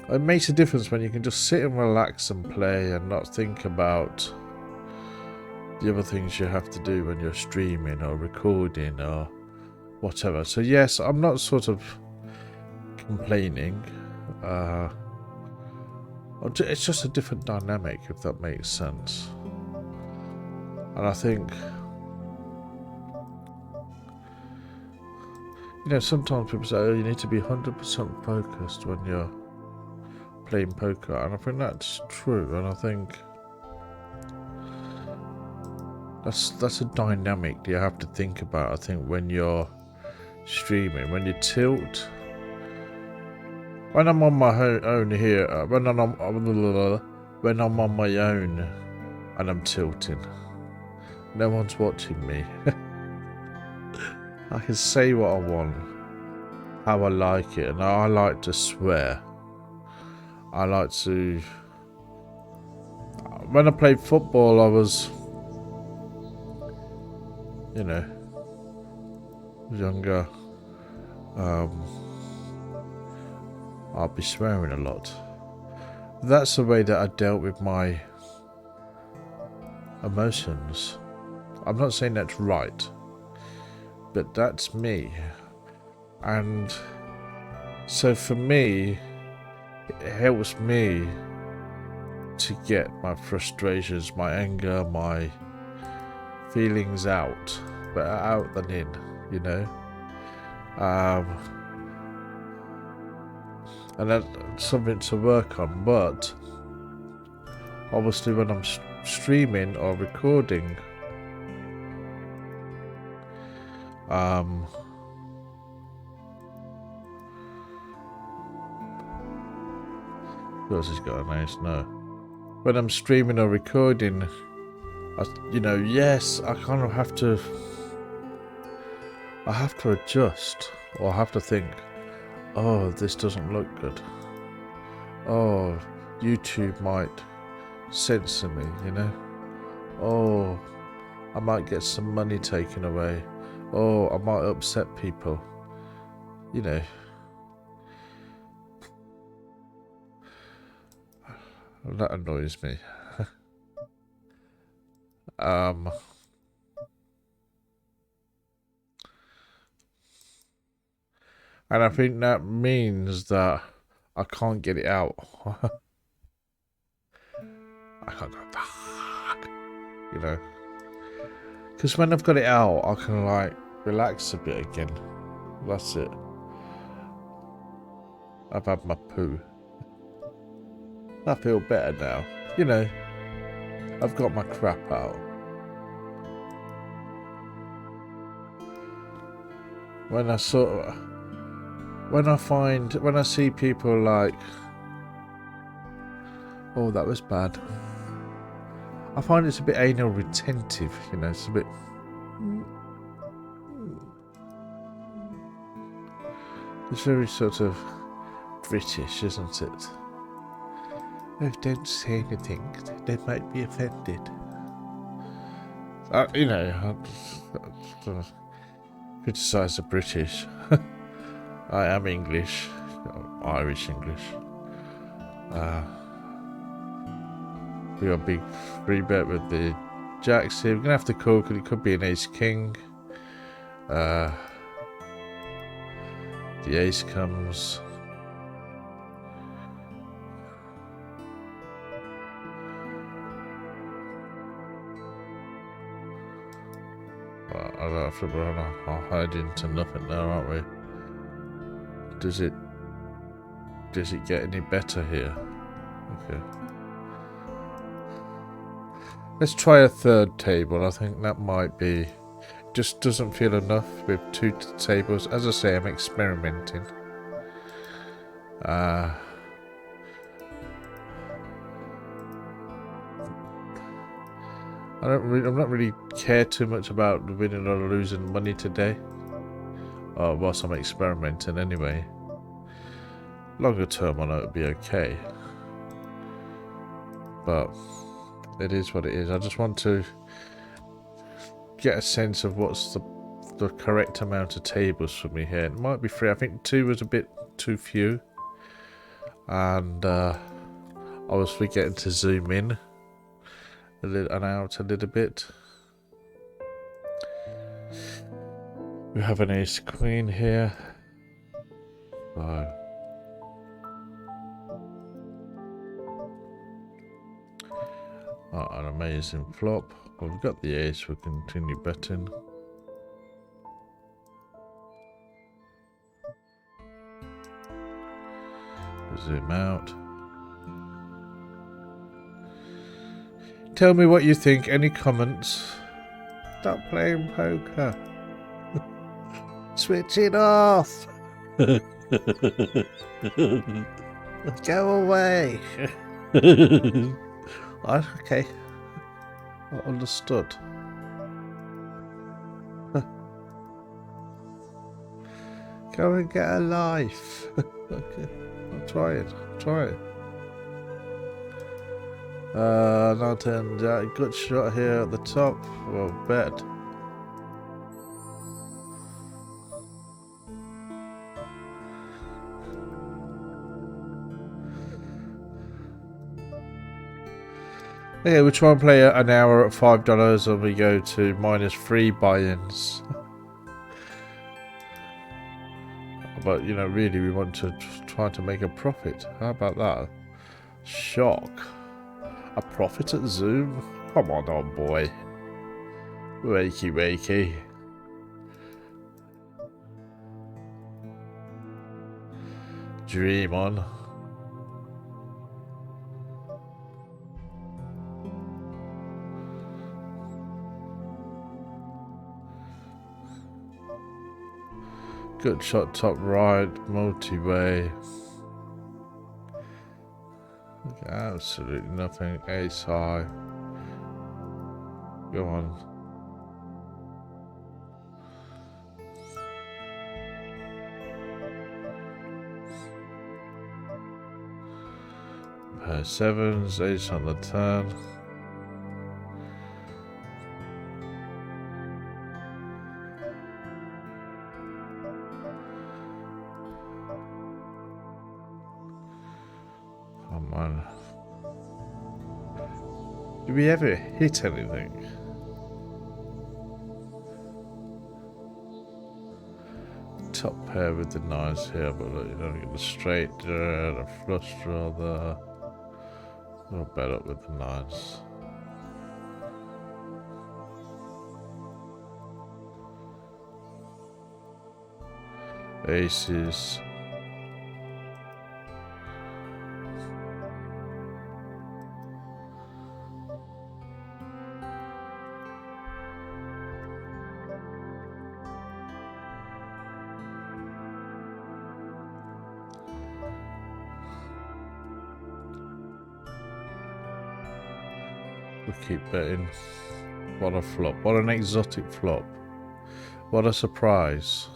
it makes a difference when you can just sit and relax and play and not think about the other things you have to do when you're streaming or recording or whatever. So yes, I'm not sort of complaining. It's just a different dynamic, if that makes sense. And I think, you know, sometimes people say, oh, you need to be 100% focused when you're playing poker, and I think that's true. And I think that's a dynamic you have to think about. I think when you're streaming, when you tilt, when I'm on my own here, when I'm on my own and I'm tilting, No one's watching me. I can say what I want, how I like it, and I like to swear. I like to... When I played football, I was, you know, younger. I'll be swearing a lot. That's the way that I dealt with my emotions. I'm not saying that's right, but that's me. And so for me, it helps me to get my frustrations, my anger, my feelings out, better out than in, you know. And that's something to work on. But obviously, when I'm streaming or recording, who else has got a nice no? When I'm streaming or recording, you know, yes, I kind of have to. I have to adjust, or I have to think, oh, this doesn't look good. Oh, YouTube might censor me, you know. Oh, I might get some money taken away. Oh, I might upset people, you know. That annoys me. And I think that means that I can't get it out. I can't go, fuck, you know. Because when I've got it out, I can like relax a bit again. That's it. I've had my poo. I feel better now. You know, I've got my crap out. When I see people like, oh, that was bad. I find it's a bit anal retentive, you know, it's a bit... It's very sort of British, isn't it? Oh, don't say anything, they might be offended. You know, I criticise the British. I am English, Irish English. We got a big free bet with the jacks here. We're gonna have to call because it could be an ace king. The ace comes. Well, I don't have to run. I'll hide into nothing now, aren't we? Does it get any better here? Okay. Let's try a third table. I think that might be... Just doesn't feel enough with two tables. As I say, I'm experimenting. I'm not really care too much about winning or losing money today. Whilst I'm experimenting anyway. Longer term I know it'll be okay. But it is what it is. I just want to get a sense of what's the correct amount of tables for me here. It might be 3. I think 2 was a bit too few. And I was forgetting to zoom in and out a little bit. We have an ace queen here. So an amazing flop. Well, we've got the ace, we'll continue betting. Zoom out. Tell me what you think. Any comments? Stop playing poker. Switch it off. Go away. Okay. Understood. Go and get a life. Okay. I'll try it. Try it. Now turned out good shot here at the top. Well, bet. Okay, we'll try and play an hour at $5 and we go to -3 buy-ins. But, you know, really we want to try to make a profit. How about that? Shock. A profit at Zoom? Come on, boy. Wakey, wakey. Dream on. Good shot top right, multi-way. Absolutely nothing. Ace high. Go on. Pair sevens, ace on the turn. Come on. Do we ever hit anything? Top pair with the nines here, but look, you don't get the straight there, the flush draw there. I'll bet up with the nines. Aces. We keep betting. What a flop. What an exotic flop. What a surprise.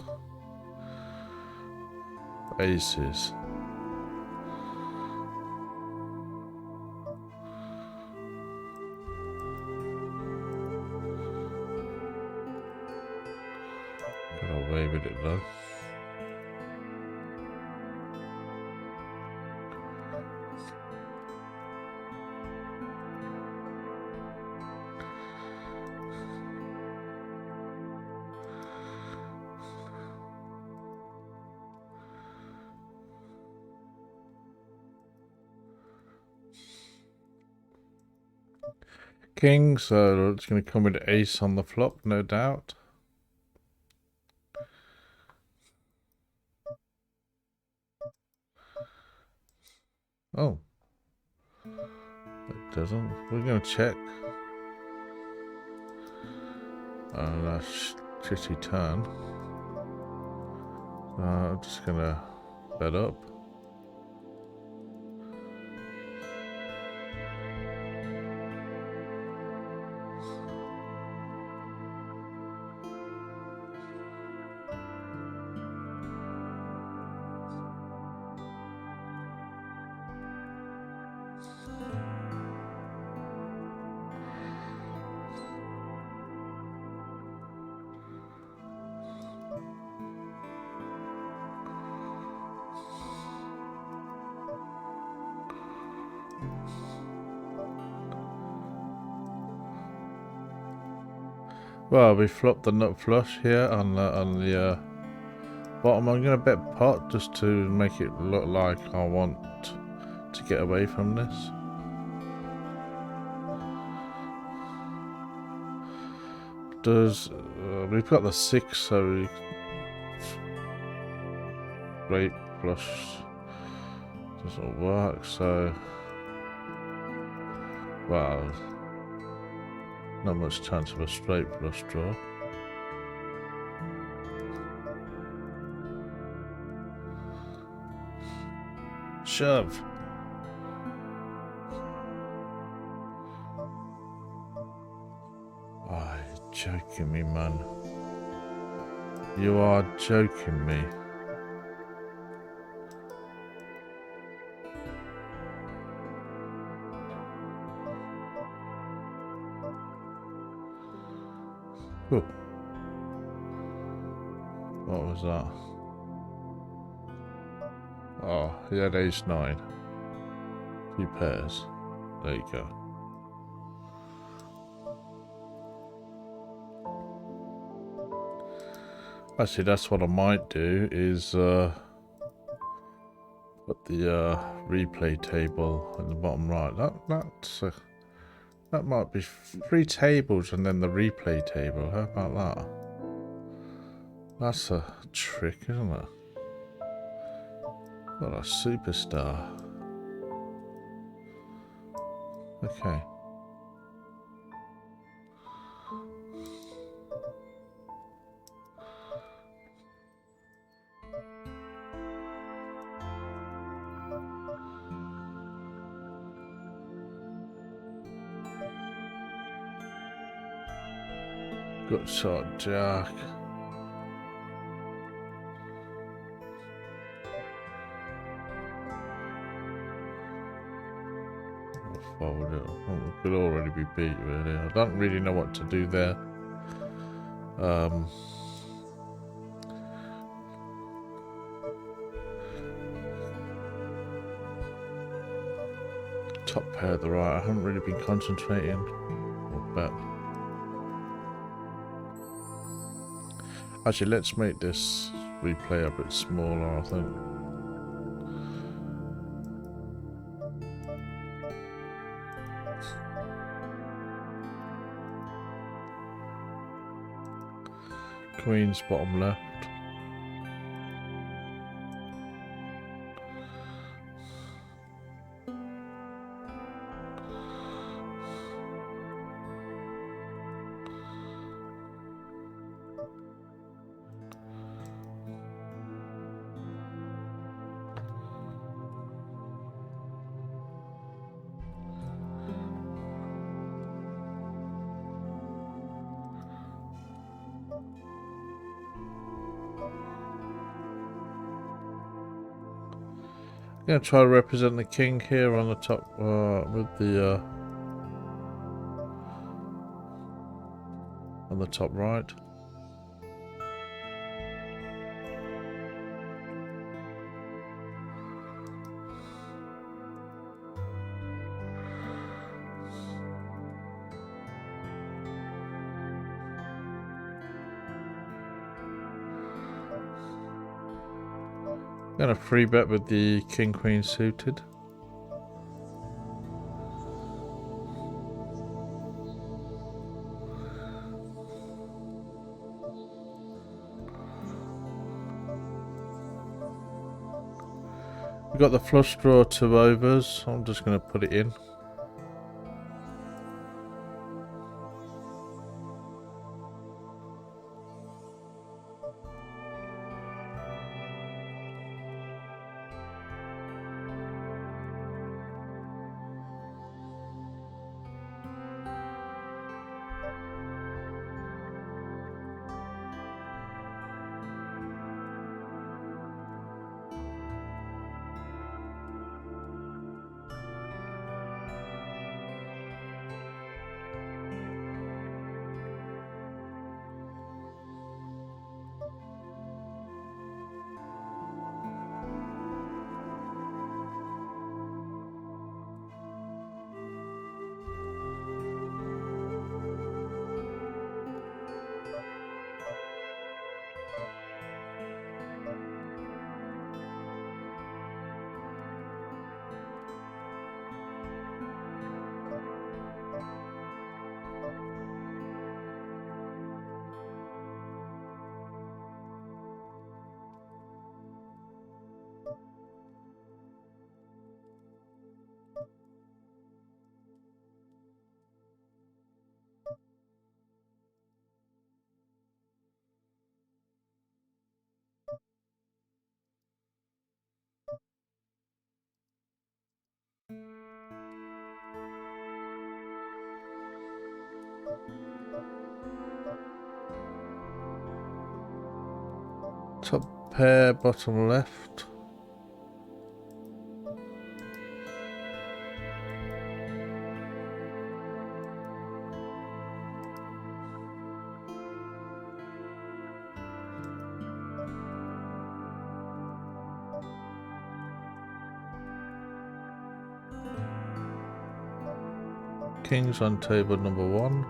Aces. Got away with it though. King, so it's going to come with ace on the flop, no doubt. Oh. It doesn't. We're going to check. That's shitty turn. I'm just going to bet up. Well, we flopped the nut flush here on the bottom. I'm going to bet pot just to make it look like I want to get away from this. We've got the 6, so we great flush doesn't work, so well, not much chance of a straight flush draw. Shove. Oh, you're joking me, man. You are joking me. Whew. What was that? Oh, he had ace-9. 2 pairs. There you go. Actually, that's what I might do, is put the replay table in the bottom right. That might be 3 tables and then the replay table. How about that? That's a trick, isn't it? What a superstar. Okay. Good shot, Jack. Fold it. Oh, we could already be beat, really. I don't really know what to do there. Top pair at the right. I haven't really been concentrating. Or bet. Actually, let's make this replay a bit smaller, I think. Queen's bottom left. I'm going to try to represent the king here on the top with the on the top right. Going to free bet with the king queen suited. We've got the flush draw 2 overs. I'm just going to put it in. Top pair, bottom left. Kings on table number 1.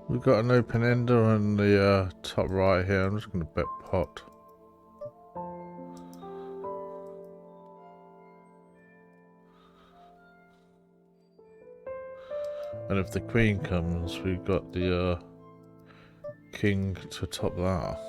We've got an open ender on the top right here. I'm just going to bet pot. And if the queen comes, we've got the king to top that.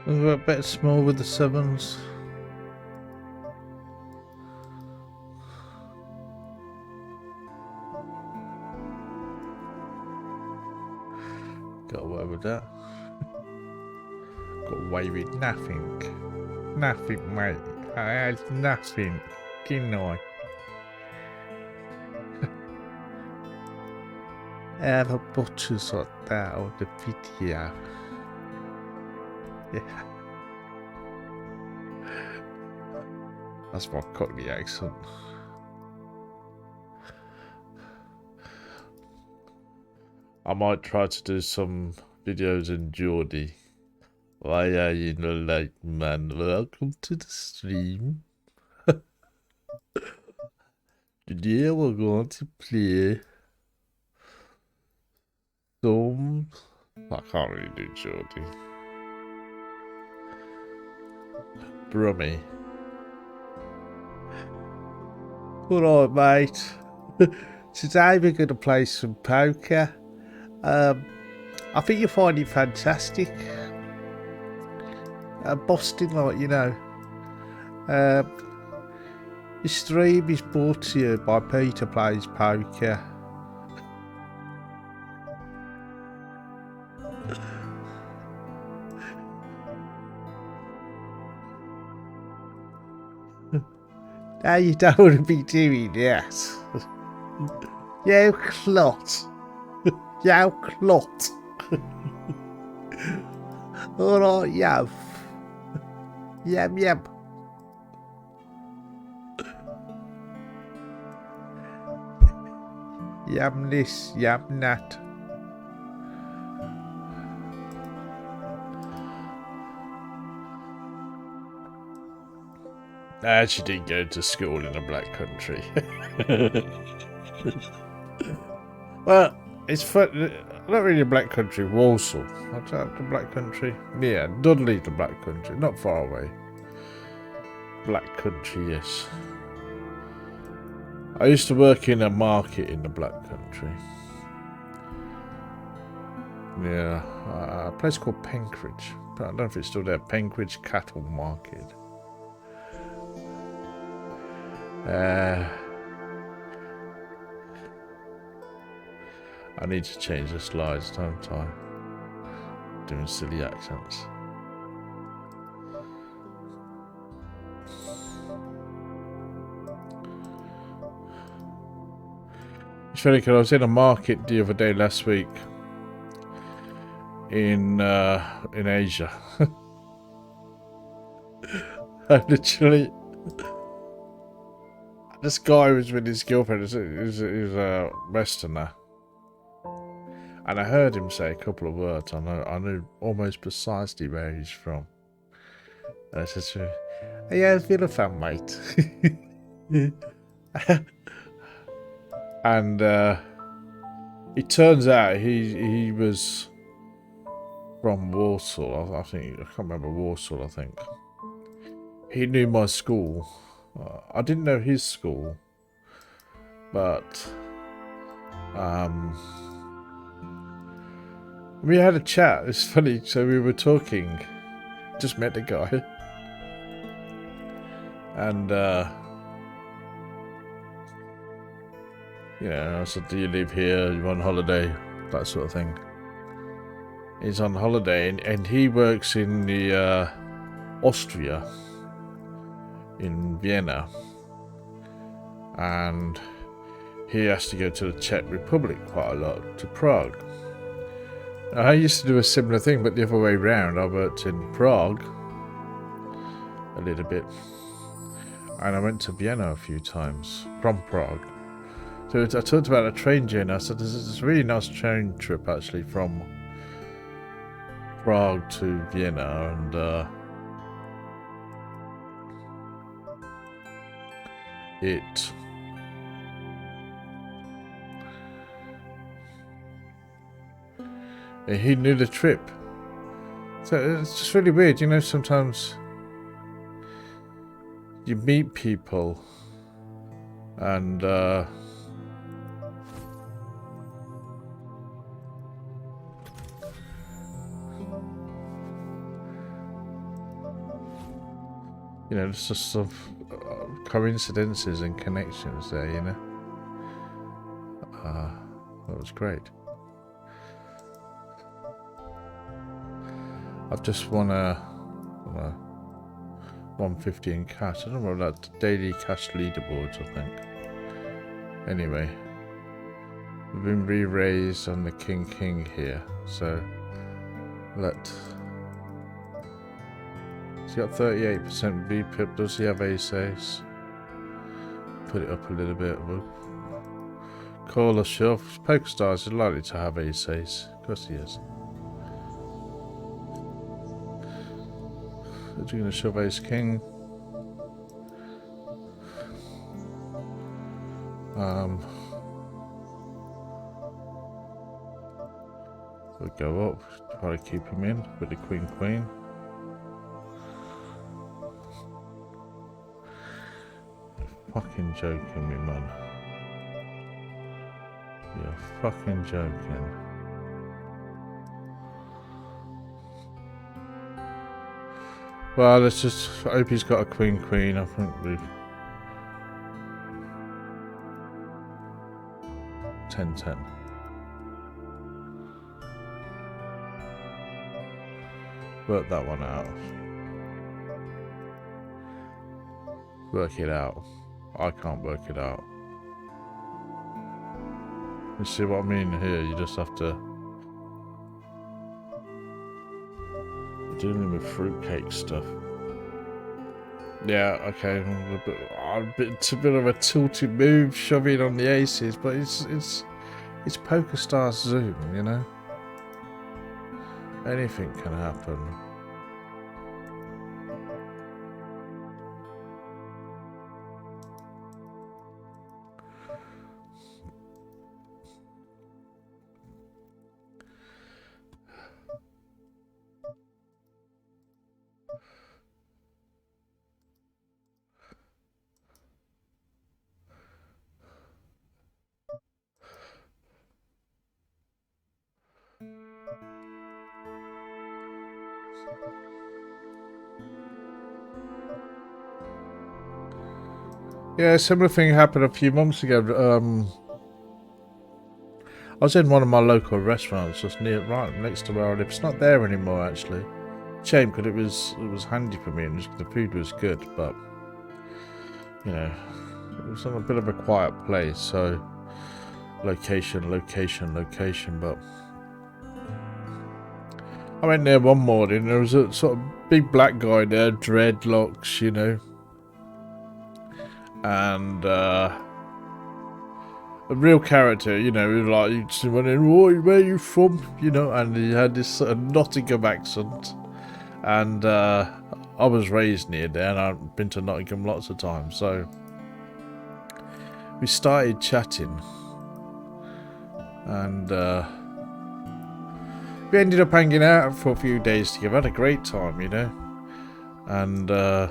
We're a bit small with the 7s. Got away with that. Got away with nothing. Nothing, mate. I had nothing. Didn't I? Have a butcher's like that on the video. Yeah. That's my Cockney accent. I might try to do some videos in Geordie. Why are you not like, man? Welcome to the stream. Today we're going to play some... I can't really do Geordie. Brummy. Alright, mate. Today we're going to play some poker. I think you'll find it fantastic. Boston, like, you know. This stream is brought to you by Peter Plays Poker. Now you don't want to be doing that. You clot. You clot. Alright, yo. Yum, yum. Yum this, yum that. I actually didn't go to school in a black country. Well, it's fun. Not really a black country, Walsall. What's that, the black country? Yeah, Dudley, the black country. Not far away. Black country, yes. I used to work in a market in the black country. Yeah, a place called Penkridge. I don't know if it's still there. Penkridge Cattle Market. I need to change the slides, don't I? Doing silly accents. It's funny because I was in a market the other day last week in Asia. I literally, this guy was with his girlfriend. He was a Westerner. And I heard him say a couple of words. I knew almost precisely where he's from. And I said to him, "Yeah, I've been a fan, mate." And it turns out he was from Warsaw. I can't remember Warsaw. I think he knew my school. I didn't know his school, but we had a chat. It's funny. So we were talking. Just met the guy, and you know, I said, "Do you live here? You on holiday?" That sort of thing. He's on holiday, and he works in the Austria, in Vienna, and he has to go to the Czech Republic quite a lot, to Prague. I used to do a similar thing, but the other way round. I worked in Prague a little bit, and I went to Vienna a few times from Prague. So I talked about a train journey. I said there's a really nice train trip actually from Prague to Vienna, and he knew the trip. So it's just really weird, you know, sometimes you meet people and You know, there's just some coincidences and connections there, you know. That was great. I've just won a 150 in cash. I don't know about that daily cash leaderboards, I think. Anyway, we've been re-raised on the king here, so he's got 38% VPIP. Does he have ace? Put it up a little bit. We'll call a shove. PokerStars is likely to have ace. Of course he is. Are you going to shove ace king? We'll go up, try to keep him in with the queen. Fucking joking me, man. You're fucking joking. Well, let's just hope he's got a queen. I think we've 10-10. Work that one out. Work it out. I can't work it out. You see what I mean here? You just have to... You're dealing with fruitcake stuff. Yeah, okay. It's a bit of a tilted move, shoving on the aces, but it's PokerStars Zoom, you know? Anything can happen. Yeah, a similar thing happened a few months ago. I was in one of my local restaurants just right next to where I live. It's not there anymore, actually. Shame, because it was handy for me and the food was good, but you know, it was in a bit of a quiet place, so location. But I went there one morning. There was a sort of big black guy there, dreadlocks, you know. And a real character, you know, like you just went in, where are you from? You know, and he had this sort of Nottingham accent. And I was raised near there, and I've been to Nottingham lots of times, so we started chatting, and we ended up hanging out for a few days together. Had a great time, you know, and yeah,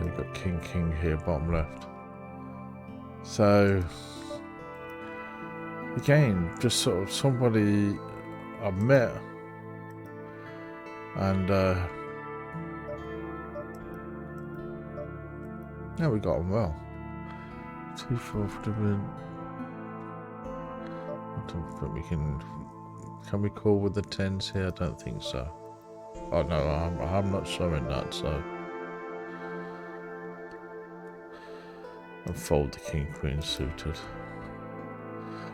we've got king here, bottom left. So again, just sort of somebody I met, and yeah, we got on well. 2-4 for the win. I don't think we can we call with the 10s here? I don't think so. Oh no, I'm not showing that, so and fold the king-queen suited.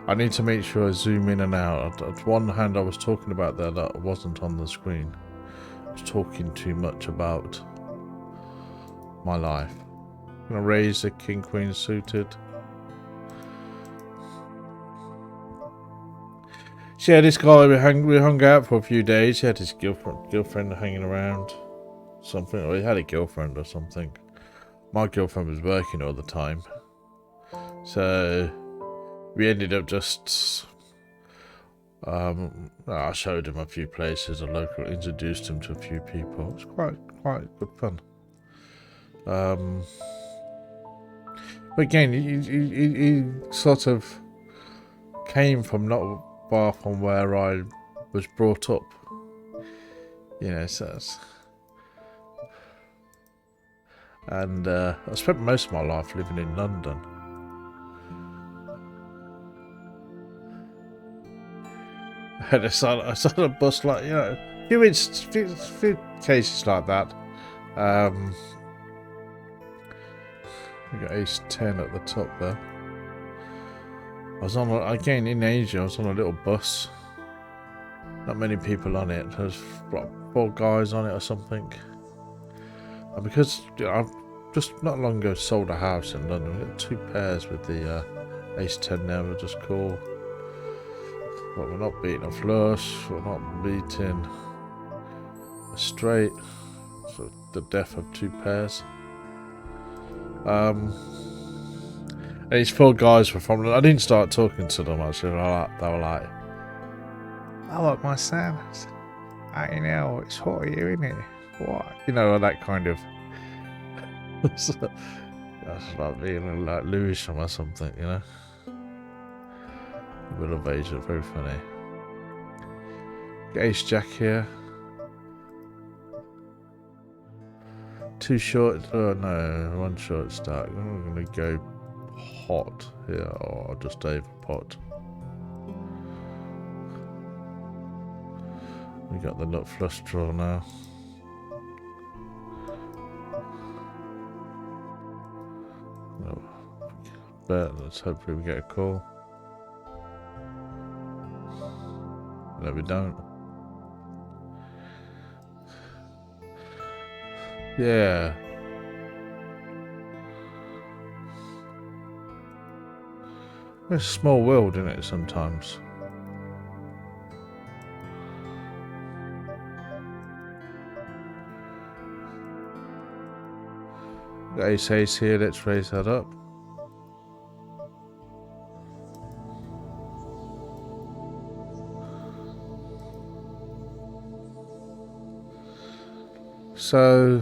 I need to make sure I zoom in and out. At one hand I was talking about there that wasn't on the screen. I was talking too much about my life. I'm going to raise the king-queen suited. So yeah, this guy, we hung out for a few days. He had his girlfriend hanging around. Something, or he had a girlfriend or something. My girlfriend was working all the time. So we ended up just... I showed him a few places, a local, introduced him to a few people. It was quite good fun. But again, he sort of came from not far from where I was brought up. You know, so it's, and I spent most of my life living in London. And it's on a bus, like, you know, few cases like that. We got ace 10 at the top there. I was on, again in Asia, I was on a little bus. Not many people on it. There's like 4 guys on it or something. And because, you know, I've just not long ago sold a house in London. We got 2 pairs with the ace 10 now, we're just cool. But we're not beating a flush, we're not beating a straight. So the death of 2 pairs. And these 4 guys were from, I didn't start talking to them actually. They were like, "Oh, look, my son, you know, it's hot here, isn't it? What?" You know, that kind of. That's like being like Lewisham or something, you know. A bit of Asia, very funny. Ace Jack here. 2 short, oh no, 1 short stack. I'm going to go hot here, or I'll just over pot. We got the nut flush draw now. Oh, but let's hopefully we get a call. No, we don't. Yeah. It's a small world, isn't it, sometimes? Got ace here, let's raise that up. So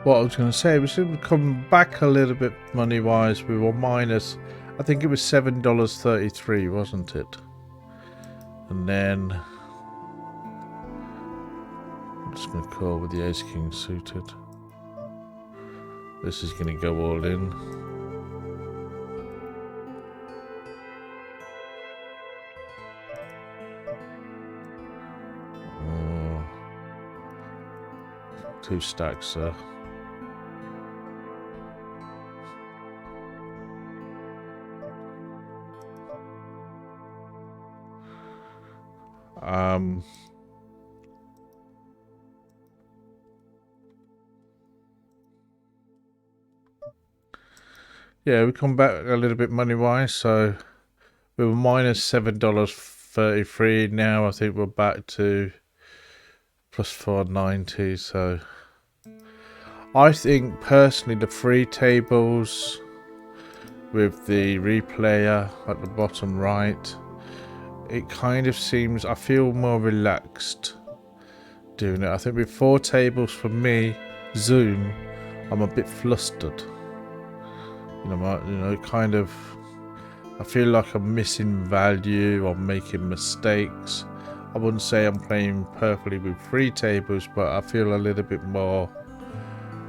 what I was going to say, we should come back a little bit money wise. We were minus, I think it was $7.33, wasn't it? And then I'm just going to call with the ace king suited. This is going to go all in. Oh, 2 stacks there. Yeah, we come back a little bit money wise, so we were minus $7.33. Now I think we're back to plus $4.90. So I think personally the 3 tables with the replayer at the bottom right, it kind of seems, I feel more relaxed doing it. I think with 4 tables for me, Zoom, I'm a bit flustered. You know, kind of, I feel like I'm missing value or making mistakes. I wouldn't say I'm playing perfectly with 3 tables, but I feel a little bit more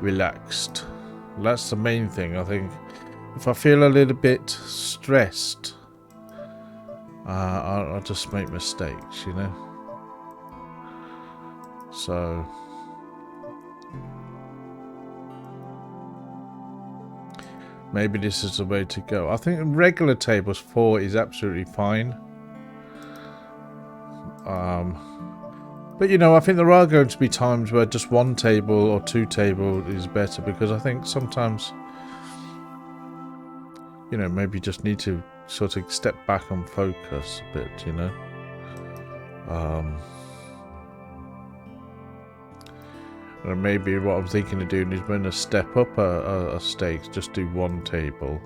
relaxed. That's the main thing. I think if I feel a little bit stressed, I'll just make mistakes, you know. So maybe this is the way to go. I think regular tables 4 is absolutely fine. But you know, I think there are going to be times where just 1 table or 2 table is better, because I think sometimes, you know, maybe you just need to sort of step back and focus a bit, you know. And maybe what I'm thinking of doing is when I step up a stakes, just do one table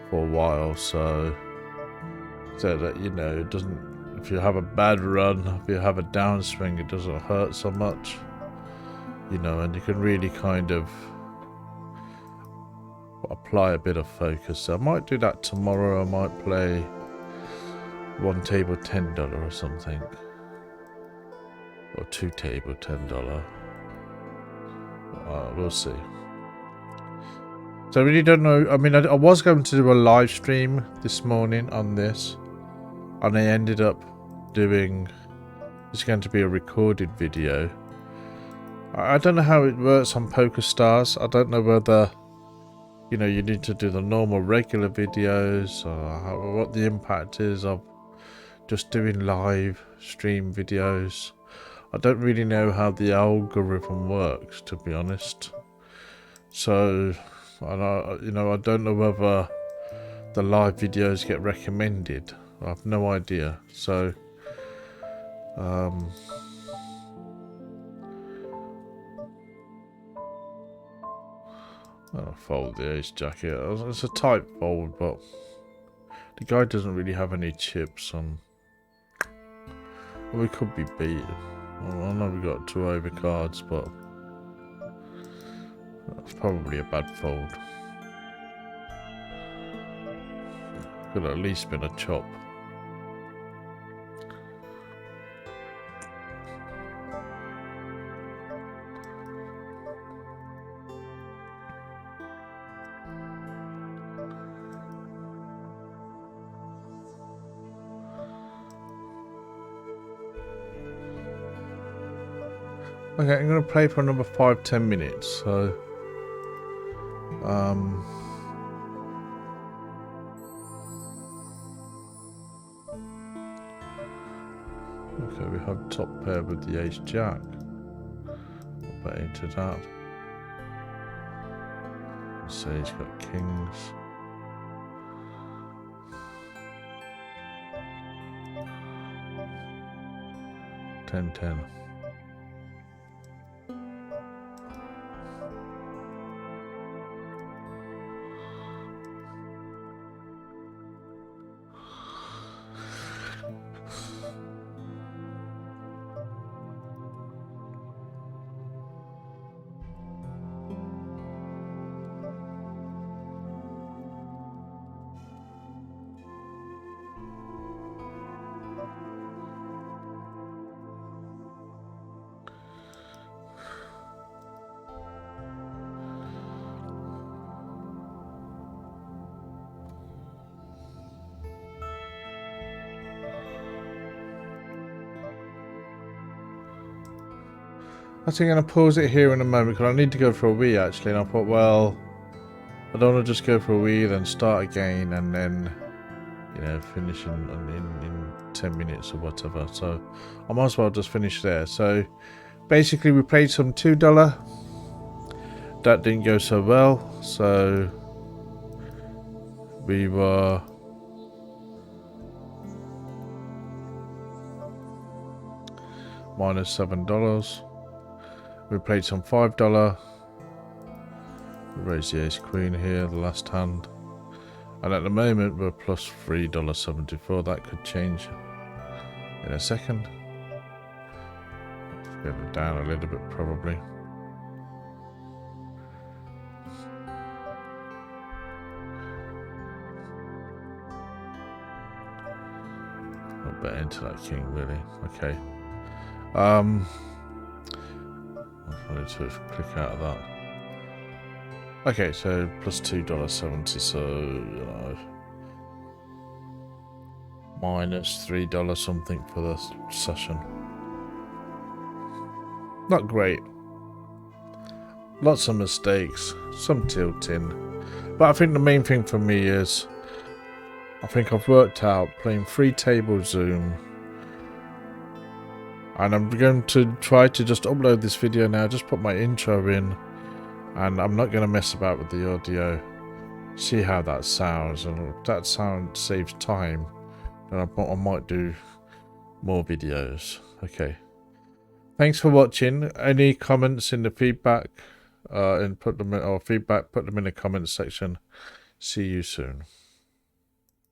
for a while, so that, you know, it doesn't, if you have a bad run, if you have a downswing, it doesn't hurt so much, you know, and you can really kind of apply a bit of focus. So I might do that tomorrow. I might play one table $10 or something, or two table $10. We'll see. So I really don't know. I mean, I was going to do a live stream this morning on this, and I ended up doing, it's going to be a recorded video. I don't know how it works on PokerStars. I don't know whether, you know, you need to do the normal regular videos, or what the impact is of just doing live stream videos. I don't really know how the algorithm works, to be honest. So, you know, I don't know whether the live videos get recommended. I have no idea. So, I'll fold the ace jacket. It's a tight fold, but the guy doesn't really have any chips on. Well, we could be beat. I know we got 2 overcards, but that's probably a bad fold. Could have at least been a chop. Okay, I'm going to play for another 5-10 minutes, so okay, we have top pair with the ace jack. I'll bet into that. So he's got kings. Ten. I think I'm going to pause it here in a moment because I need to go for a wee actually, and I thought, well, I don't want to just go for a wee, then start again, and then, you know, finish in 10 minutes or whatever. So I might as well just finish there. So basically we played some $2. That didn't go so well, so we were minus $7. We played some $5. We raised the ace queen here, the last hand. And at the moment we're plus $3.74. That could change in a second. Get it down a little bit probably. I'll bet into that king really. Okay. I need to click out of that. Okay, so plus $2.70, so you know, minus $3 something for the session. Not great. Lots of mistakes, some tilting, but I think the main thing for me is I think I've worked out playing 3 table Zoom. And I'm going to try to just upload this video now, just put my intro in, and I'm not going to mess about with the audio. see how that sounds, and if that sound saves time, then I might do more videos. Okay. Thanks for watching. Any comments in the feedback, put them in the comments section. See you soon.